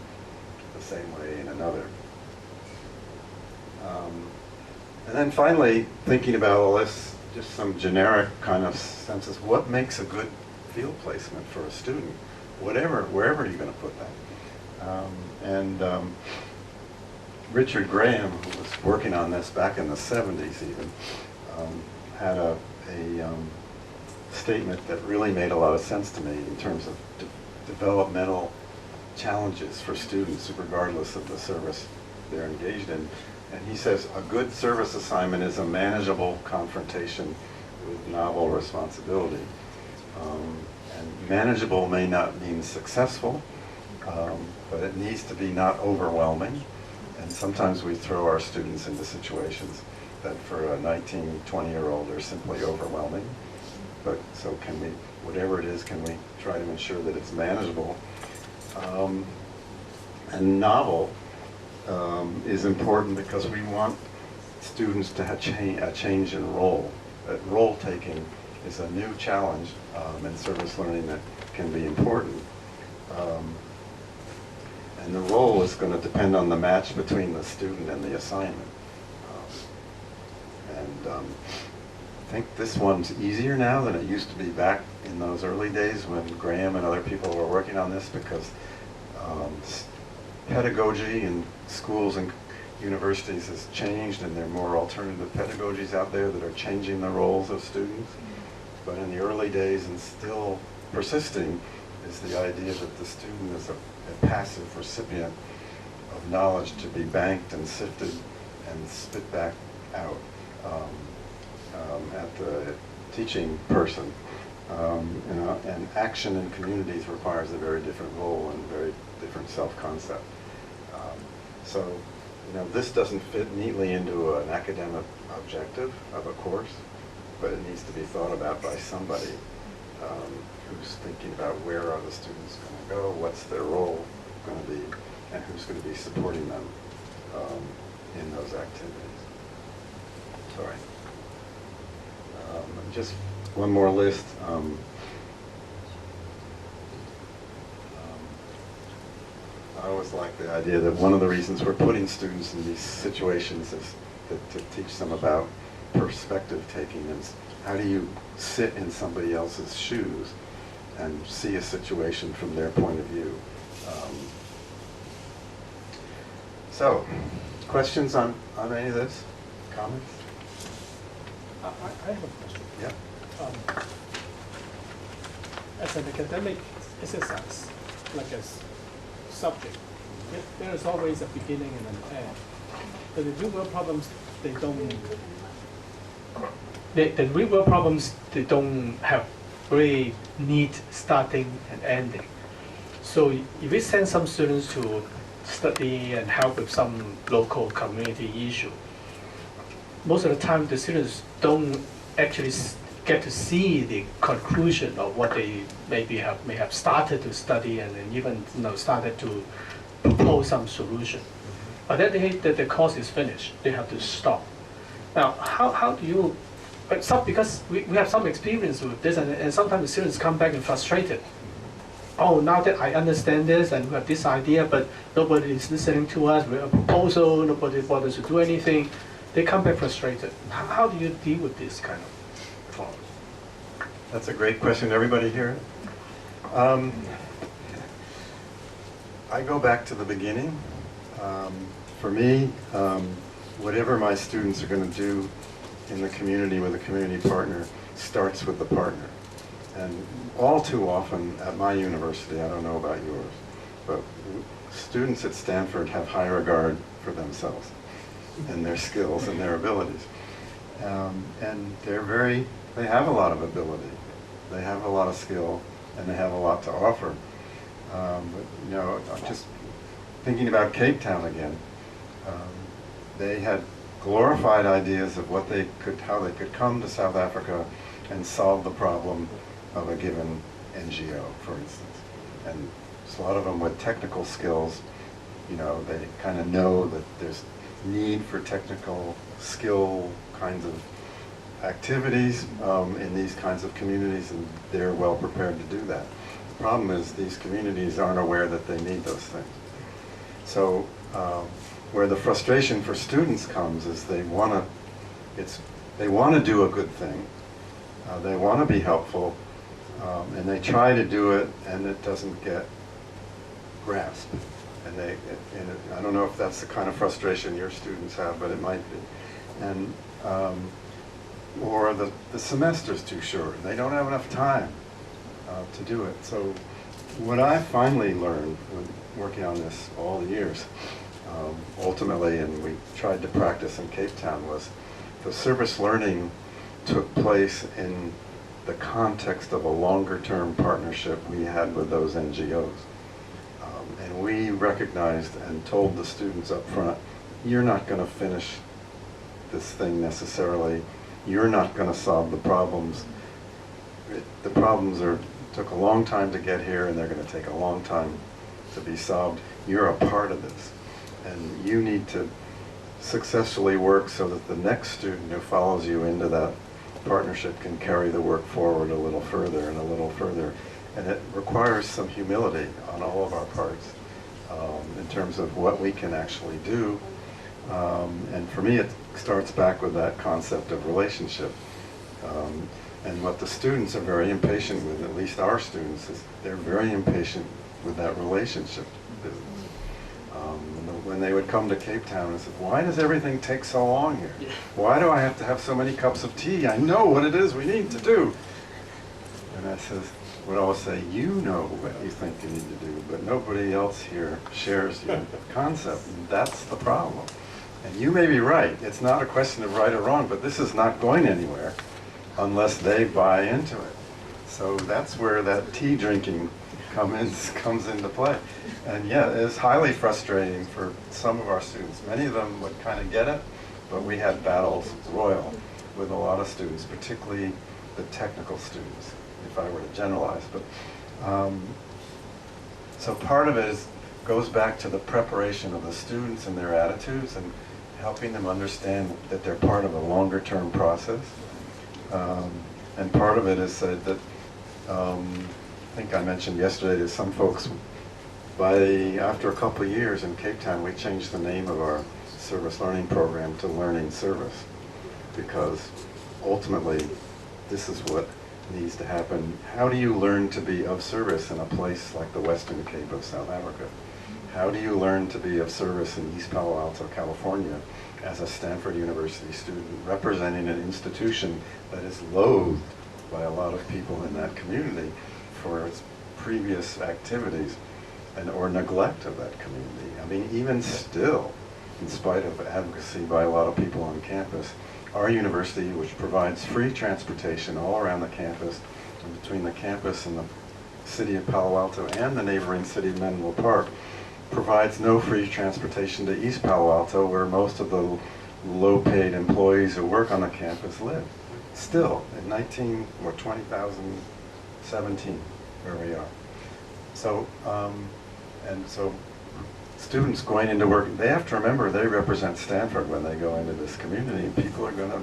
the same way in another. And then finally, thinking about all this, just some generic kind of senses. What makes a good field placement for a student? Wherever you're going to put that. Richard Graham, who was working on this back in the 70s even, had a statement that really made a lot of sense to me in terms of developmental challenges for students regardless of the service they're engaged in. And he says, a good service assignment is a manageable confrontation with novel responsibility. And manageable may not mean successful, but it needs to be not overwhelming. And sometimes we throw our students into situations that for a 19, 20-year-old are simply overwhelming. But so can we, whatever it is, can we try to ensure that it's manageable? And novel is important because we want students to have a change in role. That role taking is a new challenge in service learning that can be important. And the role is going to depend on the match between the student and the assignment. I think this one's easier now than it used to be back in those early days when Graham and other people were working on this, because pedagogy in schools and universities has changed, and there are more alternative pedagogies out there that are changing the roles of students. But in the early days, and still persisting, is the idea that the student is a passive recipient of knowledge to be banked and sifted and spit back out at the teaching person. And action in communities requires a very different role and very different self-concept. So, this doesn't fit neatly into an academic objective of a course, but it needs to be thought about by somebody who's thinking about where are the students going to go, what's their role going to be, and who's going to be supporting them in those activities. Sorry. Just one more list. I always like the idea that one of the reasons we're putting students in these situations is to teach them about perspective taking. Is how do you sit in somebody else's shoes and see a situation from their point of view. So, questions on any of this? Comments? I have a question. Yeah. As an academic exercise, like a subject, there is always a beginning and an end. But the real world problems, they don't. The real world problems, they don't have very neat starting and ending. So if we send some students to study and help with some local community issue, most of the time the students don't actually get to see the conclusion of what they may have started to study and then even started to propose some solution. But then the course is finished, they have to stop. Now, how do you, because we have some experience with this, and sometimes the students come back and frustrated. Oh, now that I understand this and we have this idea, but nobody is listening to us, we have a proposal, nobody bothers to do anything. They come back frustrated. How do you deal with this kind of problem? That's a great question. Everybody hear it? I go back to the beginning. For me, whatever my students are going to do in the community with a community partner starts with the partner. And all too often at my university, I don't know about yours, but students at Stanford have high regard for themselves and their skills and their abilities. And they have a lot of ability. They have a lot of skill and they have a lot to offer. I'm just thinking about Cape Town again. They had glorified ideas of how they could come to South Africa and solve the problem of a given NGO, for instance. And so a lot of them with technical skills, they kind of know that there's need for technical skill kinds of activities in these kinds of communities, and they're well prepared to do that. The problem is these communities aren't aware that they need those things. So where the frustration for students comes is they want to do a good thing, they want to be helpful, and they try to do it, and it doesn't get grasped. And I don't know if that's the kind of frustration your students have, but it might be. And or the semester's too short, and they don't have enough time to do it. So what I finally learned when working on this all the years, ultimately, and we tried to practice in Cape Town, was the service learning took place in the context of a longer-term partnership we had with those NGOs. And we recognized and told the students up front, you're not going to finish this thing necessarily. You're not going to solve the problems. The problems took a long time to get here, and they're going to take a long time to be solved. You're a part of this, and you need to successfully work so that the next student who follows you into that partnership can carry the work forward a little further and a little further. And it requires some humility on all of our parts in terms of what we can actually do. And for me, it starts back with that concept of relationship. And what the students are very impatient with, at least our students, is they're very impatient with that relationship business. When they would come to Cape Town and say, why does everything take so long here? Why do I have to have so many cups of tea? I know what it is we need to do. And I would always say, you know what you think you need to do, but nobody else here shares your concept. And that's the problem. And you may be right. It's not a question of right or wrong, but this is not going anywhere unless they buy into it. So that's where that tea drinking comes into play. And yeah, it's highly frustrating for some of our students. Many of them would kind of get it, but we had battles royal with a lot of students, particularly the technical students, if I were to generalize. But so part of it goes back to the preparation of the students and their attitudes and helping them understand that they're part of a longer term process. And part of it is that I think I mentioned yesterday that some folks, after a couple of years in Cape Town, we changed the name of our service learning program to Learning Service, because ultimately this is what needs to happen. How do you learn to be of service in a place like the Western Cape of South Africa? How do you learn to be of service in East Palo Alto, California, as a Stanford University student representing an institution that is loathed by a lot of people in that community for its previous activities or neglect of that community? I mean, even still, in spite of advocacy by a lot of people on campus, our university, which provides free transportation all around the campus, and between the campus and the city of Palo Alto and the neighboring city of Menlo Park, provides no free transportation to East Palo Alto, where most of the low-paid employees who work on the campus live. Still, in 2017, where we are. So, and so students going into work, they have to remember they represent Stanford when they go into this community. People are going to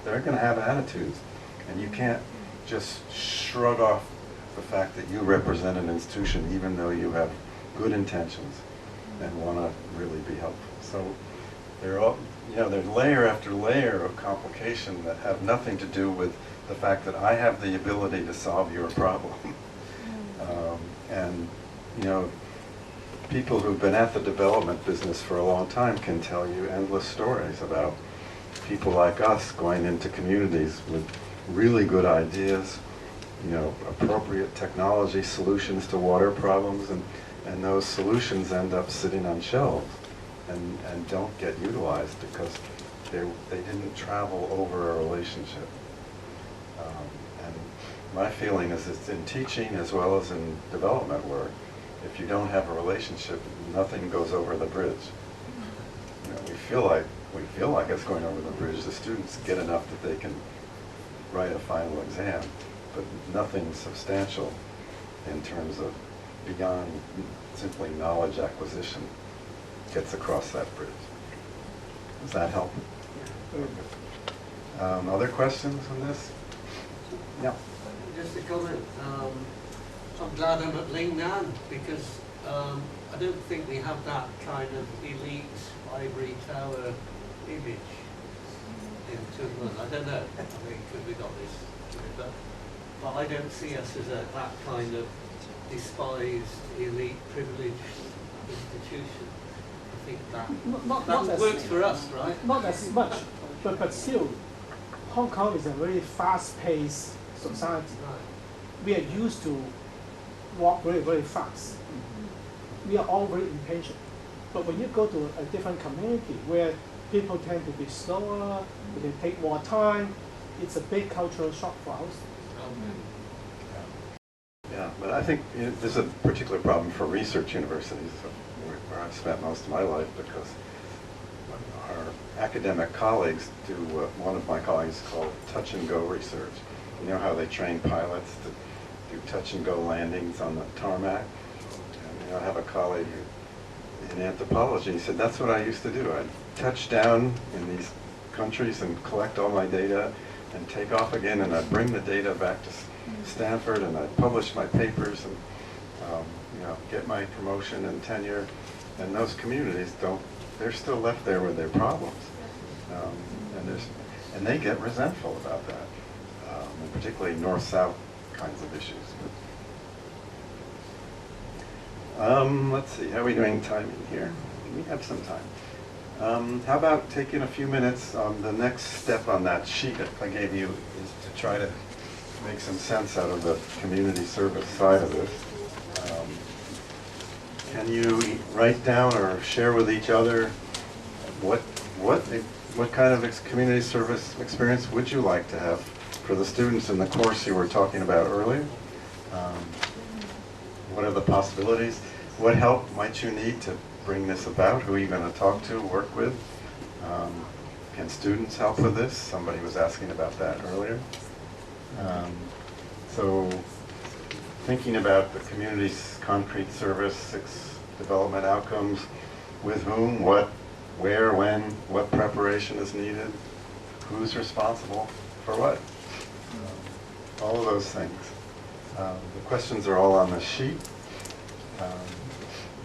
they're going to have attitudes. And you can't just shrug off the fact that you represent an institution even though you have good intentions and want to really be helpful. So there's layer after layer of complication that have nothing to do with the fact that I have the ability to solve your problem. And people who've been at the development business for a long time can tell you endless stories about people like us going into communities with really good ideas, appropriate technology solutions to water problems, and those solutions end up sitting on shelves and don't get utilized because they didn't travel over a relationship. And my feeling is it's in teaching as well as in development work. If you don't have a relationship, nothing goes over the bridge. We feel like it's going over the bridge. The students get enough that they can write a final exam, but nothing substantial in terms of beyond simply knowledge acquisition gets across that bridge. Does that help? Other questions on this? Yeah. Just a comment. I'm glad I'm at Lingnan because I don't think we have that kind of elite ivory tower image in Tunman. I don't know. I mean, because we got this, but I don't see us as that kind of despised, elite, privileged institution. I think that works for us, right? Not as much, but still, Hong Kong is a very fast-paced society. Right. We are used to walk very, very fast. We are all very impatient. But when you go to a different community where people tend to be slower, they can take more time, it's a big cultural shock for us. Yeah, but I think there's a particular problem for research universities, where I've spent most of my life, because our academic colleagues do what one of my colleagues called touch-and-go research. You know how they train pilots to do touch-and-go landings on the tarmac? And I have a colleague in anthropology. He said, that's what I used to do. I'd touch down in these countries and collect all my data and take off again, and I'd bring the data back to Stanford, and I'd publish my papers and get my promotion and tenure. And those communities they're still left there with their problems. And they get resentful about that, and particularly north-south kinds of issues. Let's see, how are we doing timing here? We have some time. How about taking a few minutes? The next step on that sheet that I gave you is to try to make some sense out of the community service side of this. Can you write down or share with each other what kind of community service experience would you like to have for the students in the course you were talking about earlier? What are the possibilities? What help might you need to bring this about? Who are you going to talk to, work with? Can students help with this? Somebody was asking about that earlier. So thinking about the community's concrete service, 6 development outcomes, with whom, what, where, when, what preparation is needed, who's responsible for what. All of those things. The questions are all on the sheet.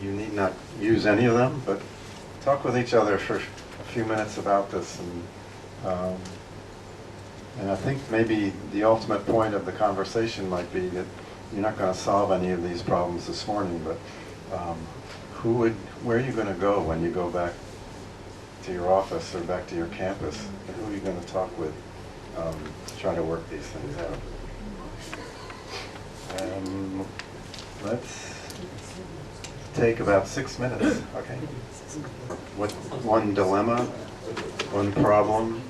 You need not use any of them, but talk with each other for a few minutes about this. And I think maybe the ultimate point of the conversation might be that you're not going to solve any of these problems this morning, but where are you going to go when you go back to your office or back to your campus? And who are you going to talk with to try to work these things out? Let's take about 6 minutes. Okay. One dilemma, one problem,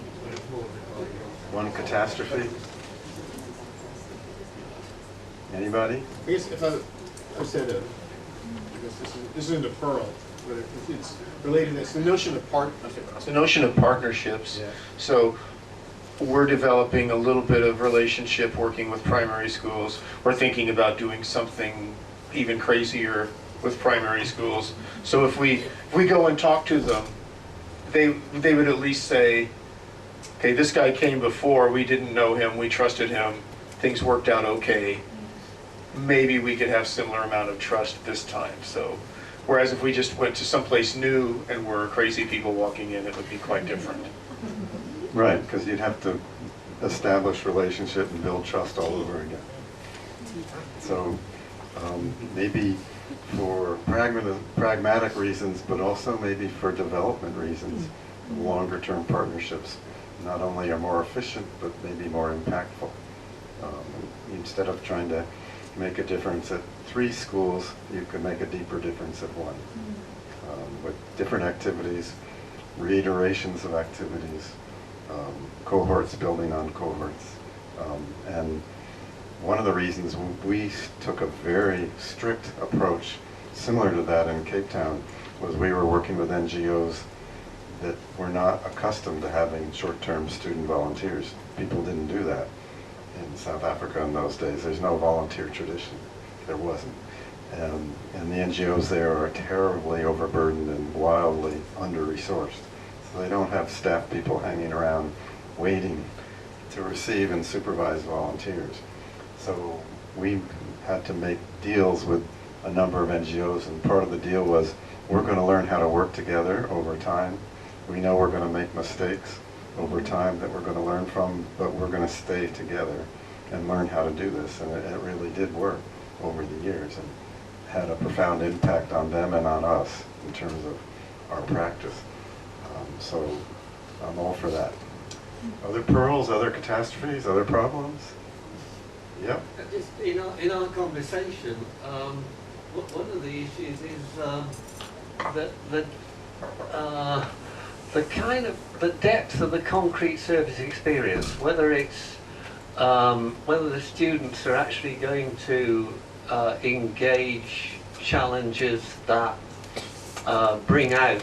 one catastrophe. Anybody? I guess if I said I guess this isn't a pearl, but it's related. It's the notion of partnerships. Yeah. So we're developing a little bit of relationship working with primary schools. We're thinking about doing something even crazier with primary schools. So if we go and talk to them, they would at least say, okay, this guy came before, we didn't know him, we trusted him, things worked out okay. Maybe we could have similar amount of trust this time. So, whereas if we just went to someplace new and were crazy people walking in, it would be quite different. Right, because you'd have to establish relationship and build trust all over again. So maybe for pragmatic reasons, but also maybe for development reasons, longer-term partnerships not only are more efficient, but maybe more impactful. Instead of trying to make a difference at 3 schools, you can make a deeper difference at 1. With different activities, reiterations of activities, cohorts building on cohorts. And one of the reasons we took a very strict approach, similar to that in Cape Town, was we were working with NGOs that were not accustomed to having short-term student volunteers. People didn't do that in South Africa in those days. There's no volunteer tradition. There wasn't. And the NGOs there are terribly overburdened and wildly under-resourced. So they don't have staff people hanging around waiting to receive and supervise volunteers. So we had to make deals with a number of NGOs, and part of the deal was we're going to learn how to work together over time. We know we're going to make mistakes over time that we're going to learn from, but we're going to stay together and learn how to do this. And it really did work over the years and had a profound impact on them and on us in terms of our practice. So I'm all for that. Other pearls, other catastrophes, other problems? Yep. Just in our conversation, one of the issues is the depth of the concrete service experience, whether it's whether the students are actually going to engage challenges that bring out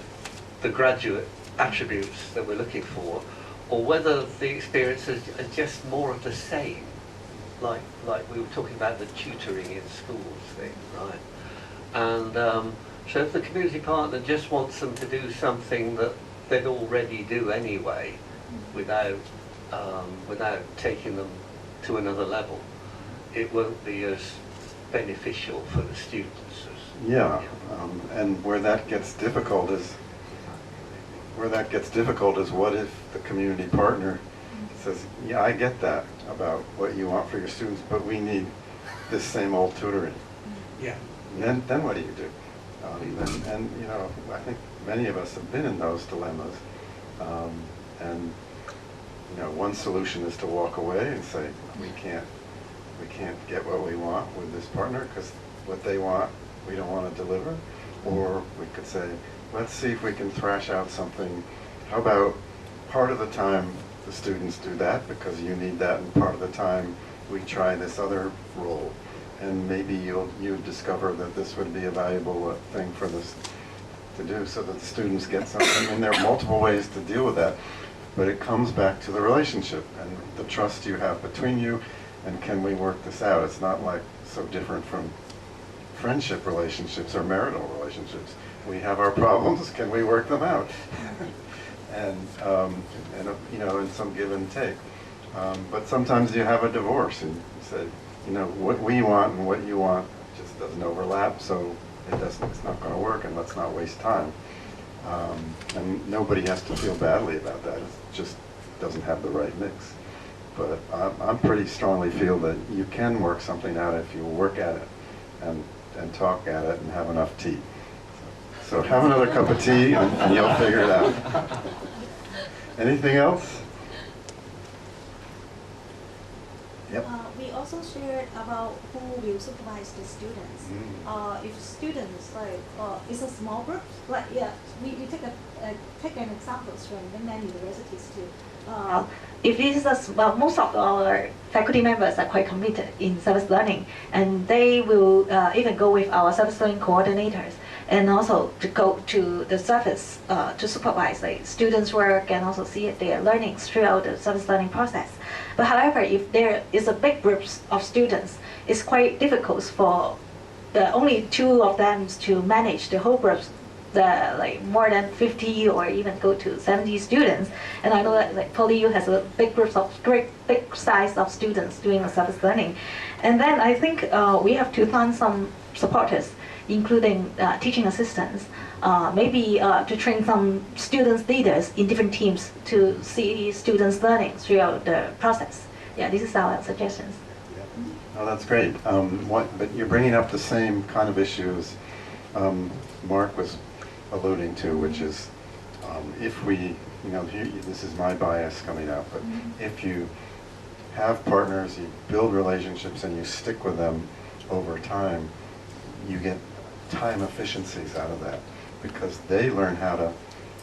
the graduate attributes that we're looking for, or whether the experiences are just more of the same, like we were talking about the tutoring in schools thing, right? And so if the community partner just wants them to do something that they'd already do anyway, without taking them to another level, it won't be as beneficial for the students. Yeah, and where that gets difficult is what if the community partner says, yeah, I get that about what you want for your students, but we need this same old tutoring. Yeah. And then what do you do? And you know, I think many of us have been in those dilemmas. And you know, one solution is to walk away and say, we can't get what we want with this partner because what they want, we don't want to deliver. Or we could say, let's see if we can thrash out something. How about part of the time the students do that because you need that, and part of the time we try this other role. And maybe you discover that this would be a valuable thing for this to do so that the students get something. And there are multiple ways to deal with that. But it comes back to the relationship and the trust you have between you, and can we work this out? It's not like so different from friendship relationships or marital relationships. We have our problems, can we work them out? and you know, and some give and take. But sometimes you have a divorce and you say, you know, what we want and what you want just doesn't overlap, so it's not going to work, and let's not waste time. And nobody has to feel badly about that. It just doesn't have the right mix. But I'm pretty strongly feel that you can work something out if you work at it and talk at it and have enough tea. So have another cup of tea and you'll figure it out. Anything else? Yep. We also shared about who will supervise the students. If students it's a small group, we take an example from Lingnan universities too. If it is most of our faculty members are quite committed in service learning, and they will even go with our service learning coordinators, and also to go to the service to supervise students' work and also see their learnings throughout the service learning process. But however, if there is a big group of students, it's quite difficult for the only two of them to manage the whole group, more than 50 or even go to 70 students. And I know that PolyU has a big group of big size of students doing the service learning. And then I think we have to find some supporters, including teaching assistants, maybe to train some students leaders in different teams to see students learning throughout the process. Yeah, this is our suggestions. Oh, that's great. But you're bringing up the same kind of issues Mark was alluding to, which is if we, this is my bias coming out, but if you have partners, you build relationships, and you stick with them over time, you get time efficiencies out of that, because they learn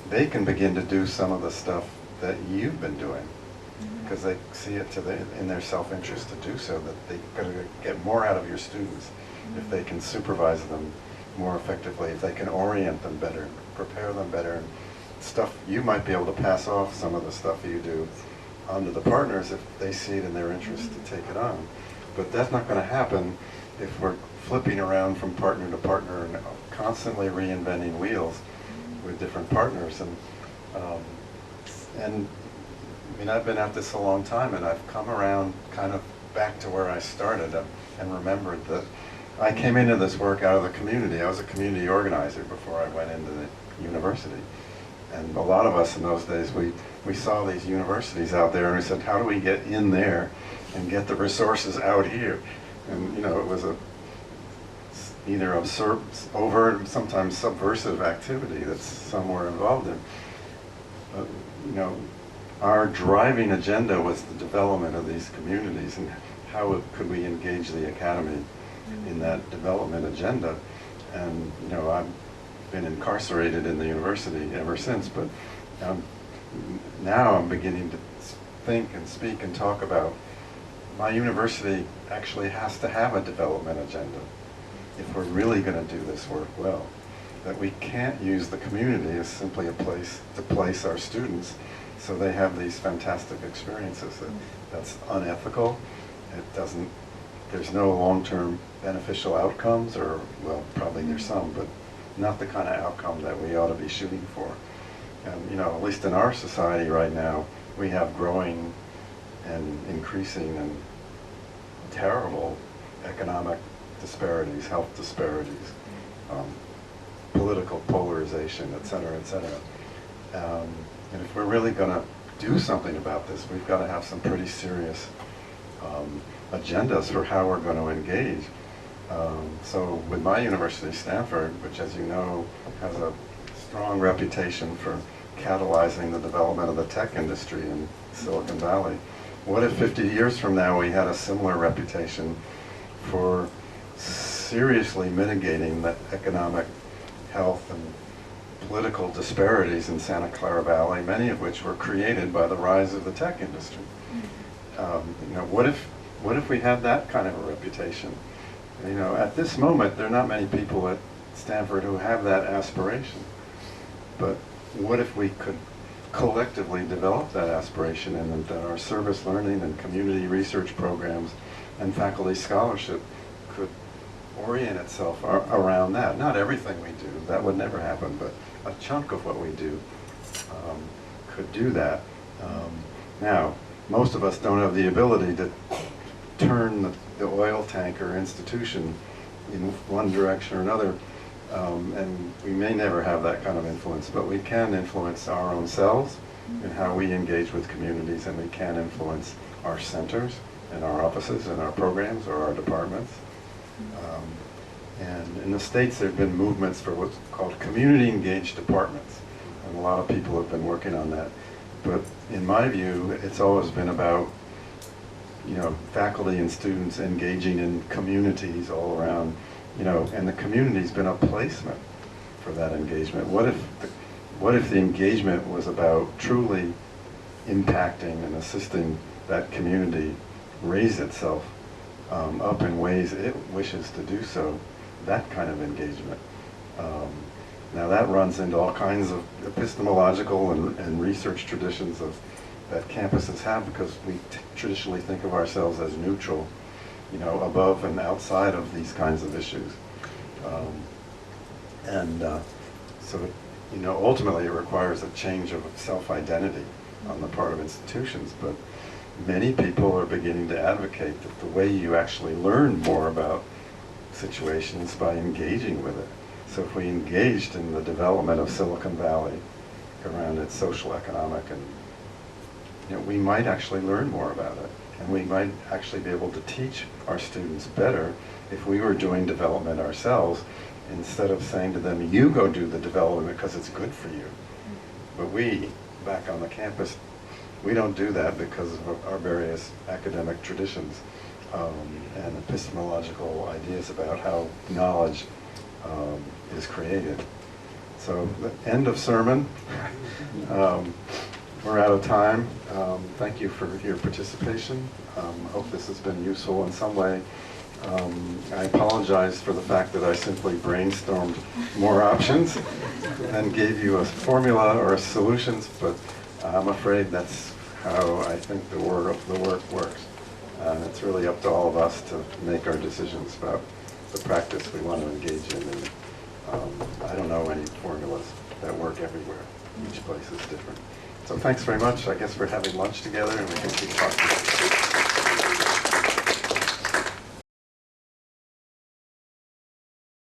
they can begin to do some of the stuff that you've been doing, because they see it in their self-interest to do so, that they're going to get more out of your students if they can supervise them more effectively, if they can orient them better, prepare them better, and stuff you might be able to pass off some of the stuff you do onto the partners if they see it in their interest to take it on. But that's not going to happen if we're flipping around from partner to partner and constantly reinventing wheels with different partners. And I mean, I've been at this a long time, and I've come around kind of back to where I started and remembered that I came into this work out of the community. I was a community organizer before I went into the university. And a lot of us in those days, we saw these universities out there and we said, how do we get in there and get the resources out here? And you know, it was either absurd, overt, sometimes subversive activity that some were involved in. But, you know, our driving agenda was the development of these communities and how could we engage the academy in that development agenda. And you know, I've been incarcerated in the university ever since, but now I'm beginning to think and speak and talk about my university actually has to have a development agenda if we're really going to do this work well. That we can't use the community as simply a place to place our students so they have these fantastic experiences. That's unethical. It doesn't, there's no long-term beneficial outcomes, or, well, probably there's some, but not the kind of outcome that we ought to be shooting for. And, you know, at least in our society right now, we have growing and increasing and terrible economic disparities, health disparities, political polarization, et cetera, et cetera. And if we're really going to do something about this, we've got to have some pretty serious agendas for how we're going to engage. So with my university, Stanford, which as you know has a strong reputation for catalyzing the development of the tech industry in Silicon Valley, what if 50 years from now we had a similar reputation for seriously mitigating the economic, health, and political disparities in Santa Clara Valley, many of which were created by the rise of the tech industry? You know, what if we had that kind of a reputation? You know, at this moment, there are not many people at Stanford who have that aspiration. But what if we could collectively develop that aspiration, and that our service learning and community research programs and faculty scholarship could orient itself around that? Not everything we do, that would never happen, but a chunk of what we do could do that. Now, most of us don't have the ability to turn the oil tanker institution in one direction or another, and we may never have that kind of influence, but we can influence our own selves and how we engage with communities, and we can influence our centers and our offices and our programs or our departments. And in the States, there have been movements for what's called community engaged departments, and a lot of people have been working on that. But in my view, it's always been about, you know, faculty and students engaging in communities all around, you know, and the community's been a placement for that engagement. What if the engagement was about truly impacting and assisting that community raise itself up in ways it wishes to do so? That kind of engagement. Now that runs into all kinds of epistemological and research traditions that campuses have, because we traditionally think of ourselves as neutral, you know, above and outside of these kinds of issues. So, you know, ultimately it requires a change of self-identity on the part of institutions, but many people are beginning to advocate that the way you actually learn more about situations by engaging with it. So if we engaged in the development of Silicon Valley around its social, economic, and, you know, we might actually learn more about it. And we might actually be able to teach our students better if we were doing development ourselves, instead of saying to them, you go do the development because it's good for you. But we, back on the campus, we don't do that because of our various academic traditions and epistemological ideas about how knowledge is created. So, the end of sermon. We're out of time. Thank you for your participation. Hope this has been useful in some way. I apologize for the fact that I simply brainstormed more options and gave you a formula or solutions, but I'm afraid that's how I think the work works. It's really up to all of us to make our decisions about the practice we want to engage in. And I don't know any formulas that work everywhere. Each place is different. So thanks very much. I guess we're having lunch together and we can keep talking.